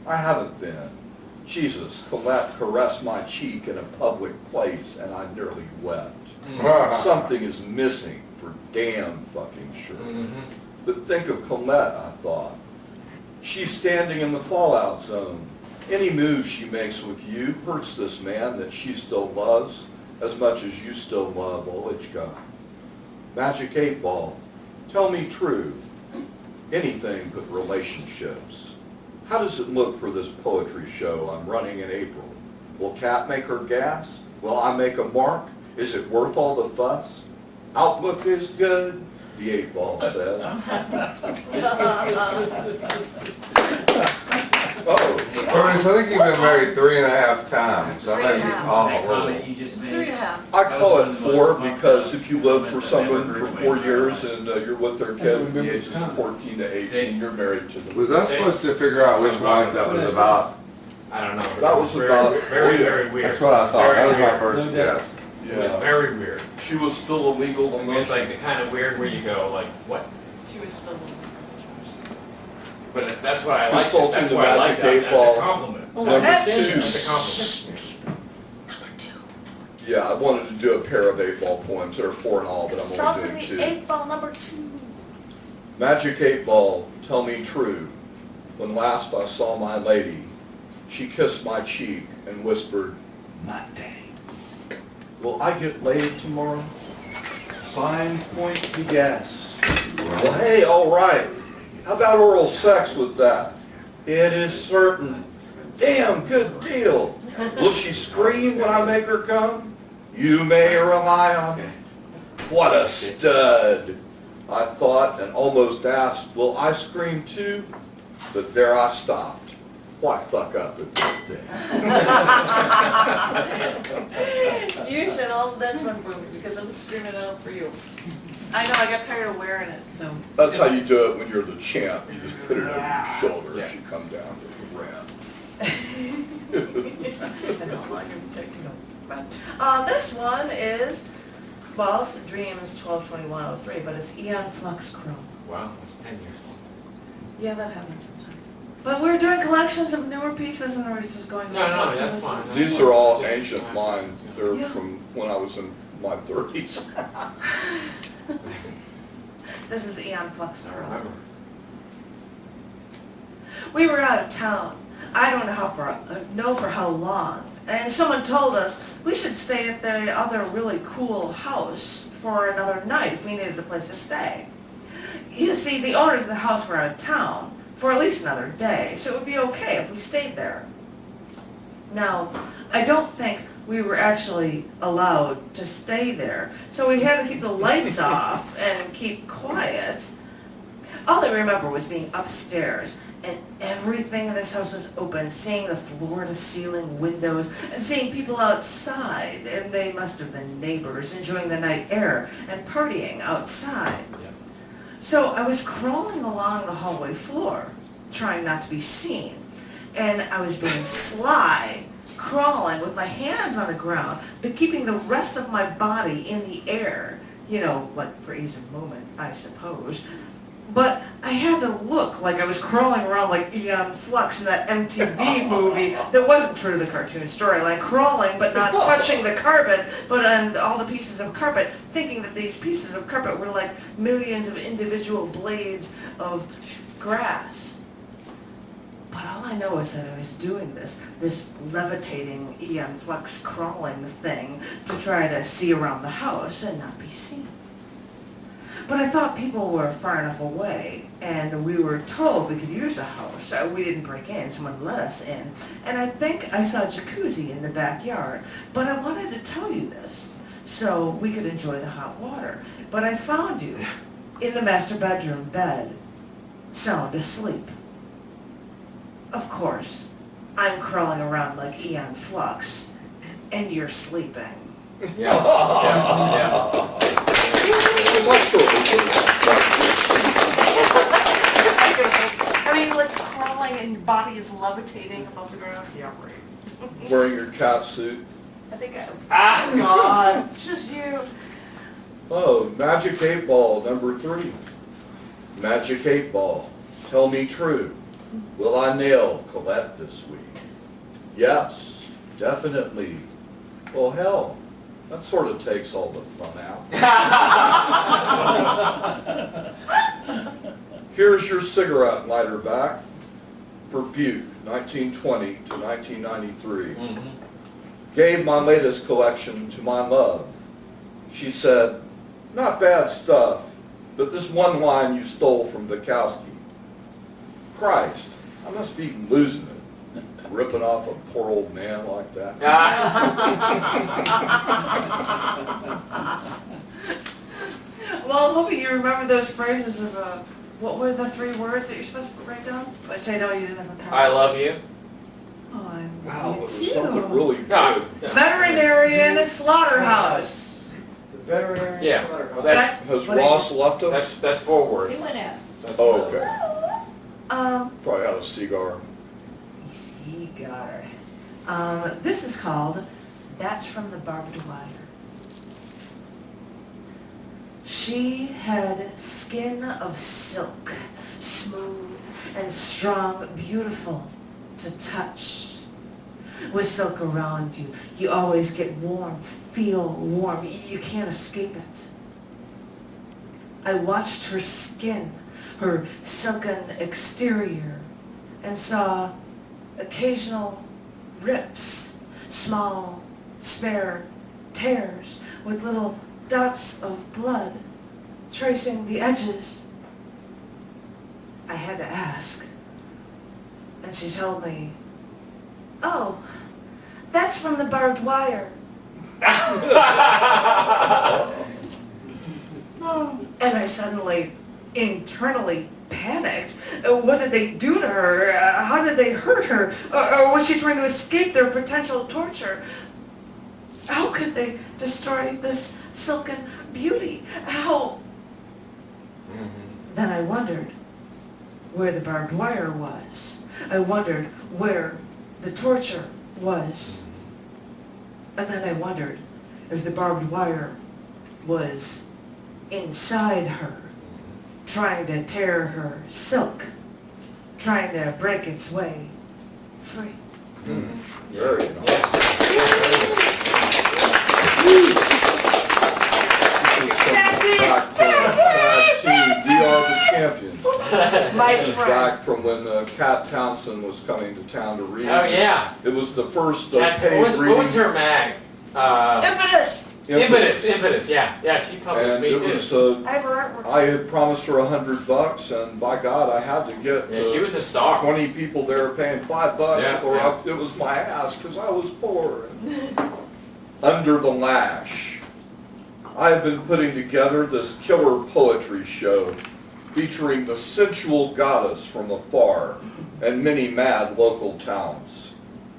I haven't been. Jesus, Colette caressed my cheek in a public place, and I nearly wept. Something is missing for damn fucking sure. But think of Colette, I thought. She's standing in the fallout zone. Any move she makes with you hurts this man that she still loves as much as you still love Olichka. Magic 8-ball, tell me true. Anything but relationships. How does it look for this poetry show I'm running in April? Will Kat make her gas? Will I make a mark? Is it worth all the fuss? Outlook is good, the 8-ball said. Curtis, I think you've been married 3.5 times. I think you off a little. 3.5. I call it 4 because if you live for someone for 4 years and you're with their kid from the ages of 14 to 18, you're married to them. Was I supposed to figure out which wife that was about? I don't know. That was about, Very, very weird. That's what I thought. That was my Very first weird. guess. It was yeah, very weird. she was still illegal to It's most. like the kind of weird where you go, like, what? She was still. But that's what I like. Consulting That's the why I like Magic that. 8-ball. That's a compliment. Number That's a 2. compliment. Yeah, I wanted to do a pair of 8-ball poems. There are 4 in all, but I'm Salts only in doing the 2. 8-ball number 2. Magic 8-ball, tell me true. When last I saw my lady, she kissed my cheek and whispered, Monday. Will I get laid tomorrow? Sign point to yes. Well, hey, all right. How about oral sex with that? It is certain. Damn, good deal. Will she scream when I make her come? You may rely on it. What a stud. I thought and almost asked, will I scream too? But there I stopped. Why fuck up at this thing? You should hold this one for me because I'm screaming out for you. I know, I got tired of wearing it, so. That's how you do it when you're the champ. You just put it over your shoulder Yeah. as you come down to the ramp. I don't like him taking them. This one is, well, it's Dreams 12/21/03, but it's Eon Flux Chrome. Wow, that's 10 years old. Yeah, that happens sometimes. But we're doing collections of newer pieces and we're just going. No, that's fine. These are all Just- ancient mine. They're Yeah. from when I was in my 30s. This is Eon Flux I Chrome. remember. We were out of town. I don't know for how long. And someone told us we should stay at the other really cool house for another night if we needed a place to stay. You see, the owners of the house were out of town for at least another day, so it would be okay if we stayed there. Now, I don't think we were actually allowed to stay there, so we had to keep the lights off and keep quiet. All I remember was being upstairs, and everything in this house was open, seeing the floor-to-ceiling windows, and seeing people outside, and they must have been neighbors enjoying the night air and partying outside. Yep. So I was crawling along the hallway floor, trying not to be seen, and I was being sly, crawling with my hands on the ground, but keeping the rest of my body in the air, you know, like for ease of movement, I suppose. But I had to look like I was crawling around like Eon Flux in that MTV movie that wasn't true to the cartoon storyline, crawling but not touching the carpet, but on all the pieces of carpet, thinking that these pieces of carpet were like millions of individual blades of grass. But all I know is that I was doing this levitating Eon Flux crawling thing to try to see around the house and not be seen. But I thought people were far enough away, and we were told we could use the house. We didn't break in, someone let us in. And I think I saw a jacuzzi in the backyard, but I wanted to tell you this so we could enjoy the hot water. But I found you in the master bedroom bed, sound asleep. Of course, I'm crawling around like Eon Flux, and you're sleeping. Yeah, yeah. I mean, like crawling and your body is levitating above the ground. Yeah, right. Wearing your cat suit. I think oh God, just you. Oh, Magic 8 Ball number 3. Magic 8 Ball, tell me true. Will I nail Colette this week? Yes, definitely. Well, hell, that sort of takes all the fun out. Here's your cigarette lighter back for Butte, 1920 to 1993. Mm-hmm. Gave my latest collection to my love. She said, not bad stuff, but this one line you stole from Bukowski. Christ, I must be losing it, ripping off a poor old man like that. Well, I'm hoping you remember those phrases of what were the 3 words that you're supposed to write down? Which I know you didn't have a pen. I love you. Oh, I Wow, it love was you something too. really No, good. Veterinarian slaughterhouse. The veterinary Yeah, slaughterhouse. well, that's, Has What Ross left us? that's 4 He words. went out. That's Oh, okay. Probably Probably had a cigar. cigar. This is called That's from the Barbed Wire. She had skin of silk, smooth and strong, beautiful to touch. With silk around you, you always get warm, feel warm, you can't escape it. I watched her skin, her silken exterior, and saw occasional rips, small, spare tears with little dots of blood tracing the edges. I had to ask, and she told me, oh, that's from the barbed wire. And I suddenly, internally panicked. What did they do to her? How did they hurt her? Or was she trying to escape their potential torture? How could they destroy this silken beauty? How? Then I wondered where the barbed wire was. I wondered where the torture was. And then I wondered if the barbed wire was inside her, trying to tear her silk, trying to break its way free. Very nice. We are the champions. My This is friend. back from when Kat Townsend was coming to town to read. Oh, yeah. It was the first That- paid what reading. was her mag? Impetus! Impetus, yeah, she published And me it too. was, I have her artwork. I had promised her $100, and by God, I had to get Yeah, she was a star. 20 people there paying $5, Yeah, or yeah. it was my ass because I was poor. Under the Lash. I have been putting together this killer poetry show featuring the sensual goddess from afar and many mad local towns.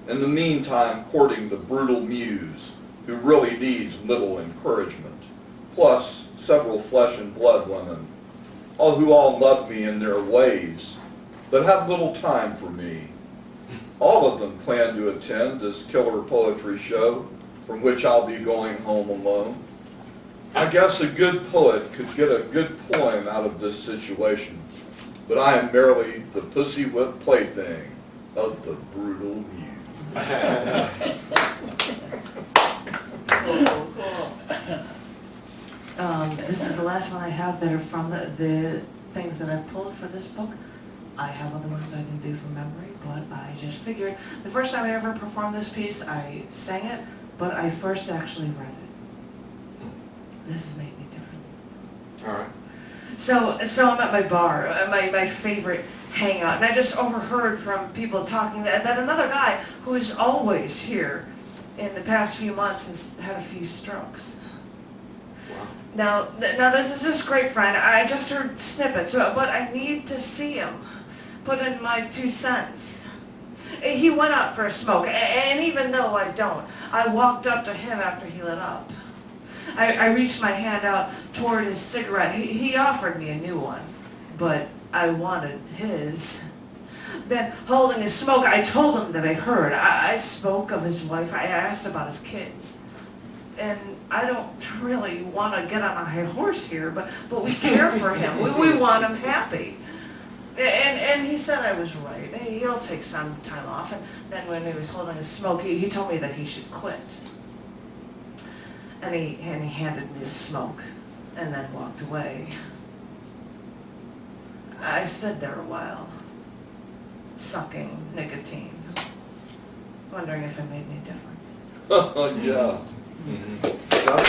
In the meantime, courting the brutal muse who really needs little encouragement, plus several flesh and blood women, who all love me in their ways, but have little time for me. All of them plan to attend this killer poetry show, from which I'll be going home alone. I guess a good poet could get a good poem out of this situation, but I am merely the pussy-whipped plaything of the brutal muse. This is the last one I have that are from the things that I've pulled for this book. I have other ones I can do from memory, but I just figured the first time I ever performed this piece, I sang it, but I first actually read it. This has made me different. All right. So I'm at my bar, my favorite hangout, and I just overheard from people talking that another guy who is always here in the past few months has had a few strokes. Wow. Now this is this great friend. I just heard snippets, but I need to see him. Put in my 2 cents. He went out for a smoke, and even though I don't, I walked up to him after he lit up. I reached my hand out toward his cigarette. He offered me a new one, but I wanted his. Then, holding his smoke, I told him that I heard. I spoke of his wife. I asked about his kids. And I don't really want to get on a high horse here, but we care for him. We want him happy. And he said I was right. He'll take some time off. And then when he was holding his smoke, he told me that he should quit. And he handed me the smoke and then walked away. I stood there a while, sucking nicotine, wondering if it made any difference. Yeah. Well,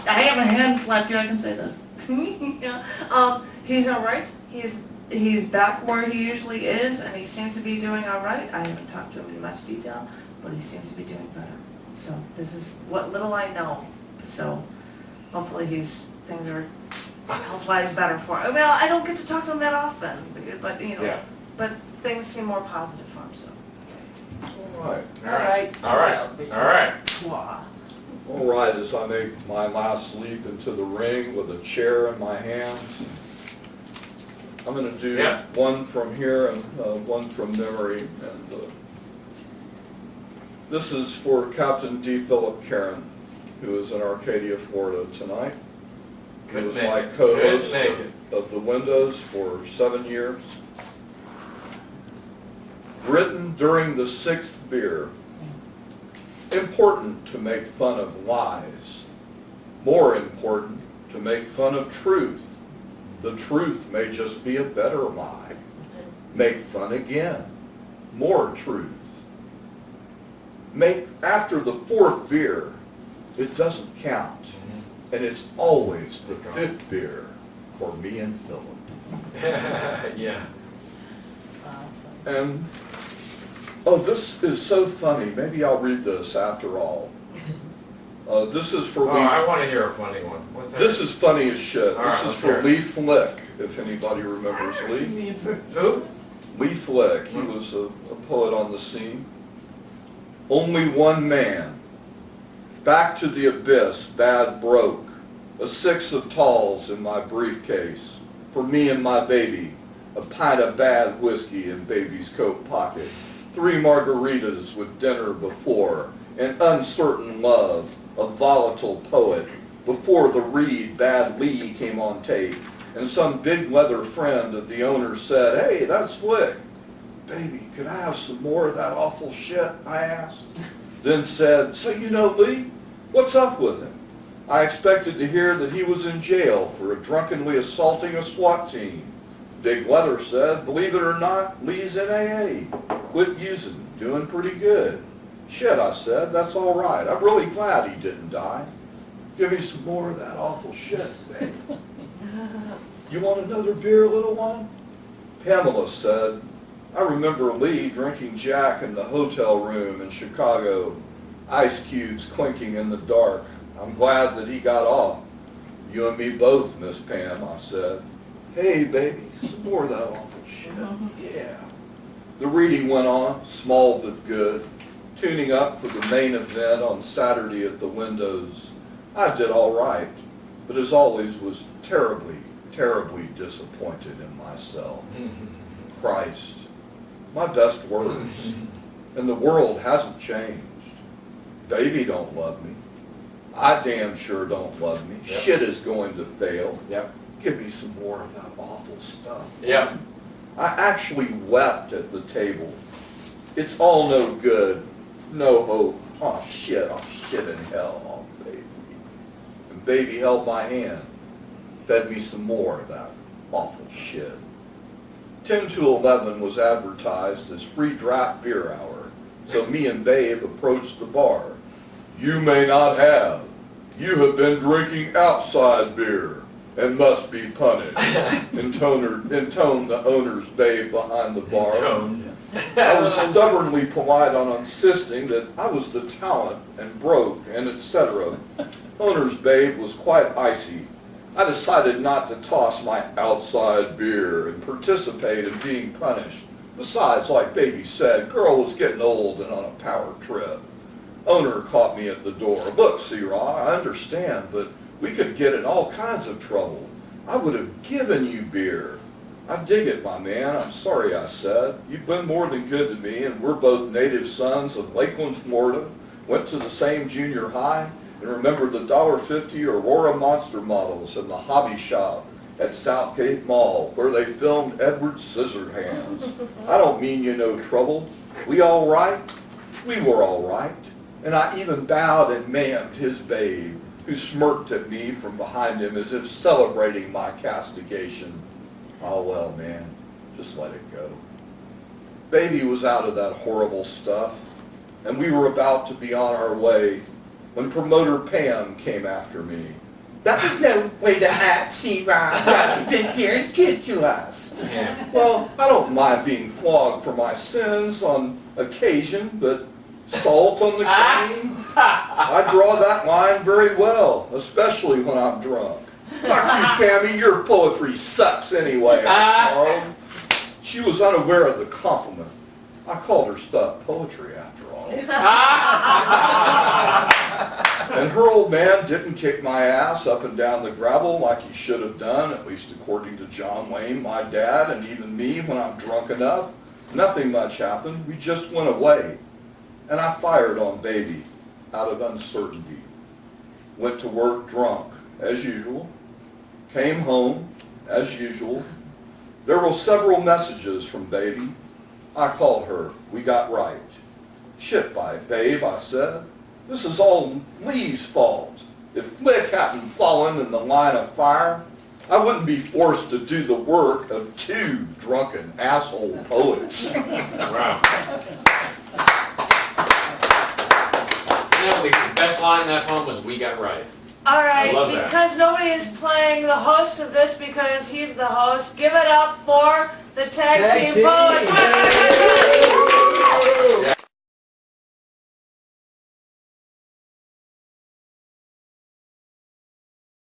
I haven't hand slapped you, I can say this. Yeah. He's all right. He's back where he usually is, and he seems to be doing all right. I haven't talked to him in much detail, but he seems to be doing better. So this is what little I know. So hopefully things are health-wise better for him. Well, I don't get to talk to him that often, but Yeah. but things seem more positive for him. So. All right. All right. All right. Wow. All right, as I make my last leap into the ring with a chair in my hands, I'm going to do Yeah. one from here and one from memory. And this is for Captain D. Philip Caron, who is in Arcadia, Florida tonight. He Couldn't was make my it. co-host Couldn't make it. of The Windows for 7 years. Written during the 6th beer. Important to make fun of lies. More important to make fun of truth. The truth may just be a better lie. Make fun again. More truth. After the 4th beer, it doesn't count. And it's always the 5th beer for me and Philip. Yeah. And, oh, this is so funny. Maybe I'll read this after all. This is for Oh, I Lee. wanna hear a funny one. What's that? This is funny as shit. All right, This is let's for hear it. Lee Flick, if anybody remembers Lee. Who? Lee Flick, he was a poet on the scene. Only one man. Back to the abyss, bad broke. A 6 of talls in my briefcase. For me and my baby. A pint of bad whiskey in baby's coat pocket. 3 margaritas with dinner before. An uncertain love. A volatile poet. Before the read, Bad Lee came on tape. And some big leather friend of the owner said, "Hey, that's Flick." "Baby, could I have some more of that awful shit?" I asked. Then said, "So you know Lee? What's up with him?" I expected to hear that he was in jail for drunkenly assaulting a SWAT team. Big Leather said, "Believe it or not, Lee's in AA. Quit using him, doing pretty good." "Shit," I said, "that's all right. I'm really glad he didn't die. Give me some more of that awful shit, baby." "You want another beer, little one?" Pamela said, "I remember Lee drinking Jack in the hotel room in Chicago, ice cubes clinking in the dark. I'm glad that he got off." "You and me both, Miss Pam," I said. "Hey, baby, some more of that awful shit." "Yeah." The reading went on, small but good, tuning up for the main event on Saturday at the Windows. I did all right, but as always was terribly, terribly disappointed in myself. Christ, my best words. And the world hasn't changed. Baby don't love me. I damn sure don't love me. Yep. Shit is going to fail. Yep. Give me some more of that awful stuff. Yep. I actually wept at the table. It's all no good. No hope. Oh shit in hell. Oh baby. And baby held my hand. Fed me some more of that awful shit. 10 to 11 was advertised as free draft beer hour. So me and Babe approached the bar. "You may not have. You have been drinking outside beer and must be punished," intoned the owner's Babe behind the bar. I was stubbornly polite on insisting that I was the talent and broke and etc. Owner's Babe was quite icy. I decided not to toss my outside beer and participate in being punished. Besides, like Baby said, girl was getting old and on a power trip. Owner caught me at the door. "Look, C-Raw, I understand, but we could get in all kinds of trouble. I would have given you beer." "I dig it, my man. I'm sorry," I said. "You've been more than good to me, and we're both native sons of Lakeland, Florida, went to the same junior high, and remember the $1.50 Aurora Monster models in the hobby shop at Southgate Mall, where they filmed Edward Scissorhands. I don't mean you no trouble. We all right?" We were all right. And I even bowed and ma'amed his Babe, who smirked at me from behind him as if celebrating my castigation. Oh well, man, just let it go. Baby was out of that horrible stuff, and we were about to be on our way when promoter Pam came after me. "That was no way to act, C-Rob. You've been very good to us." Yeah. Well, I don't mind being flogged for my sins on occasion, but salt on the cane? I draw that line very well, especially when I'm drunk. "Fuck you, Pammy, your poetry sucks anyway," I snarled. She was unaware of the compliment. I called her stuff poetry after all. And her old man didn't kick my ass up and down the gravel like he should have done, at least according to John Wayne, my dad, and even me when I'm drunk enough. Nothing much happened. We just went away. And I fired on Baby out of uncertainty. Went to work drunk, as usual. Came home, as usual. There were several messages from Baby. I called her. We got right. "Shit, by Babe," I said. "This is all Lee's fault. If Flick hadn't fallen in the line of fire, I wouldn't be forced to do the work of 2 drunken asshole poets." Wow. You know, the best line in that poem was "We got right." All I right, love that. because nobody is playing the host of this because he's the host, give it up for the tag team poets.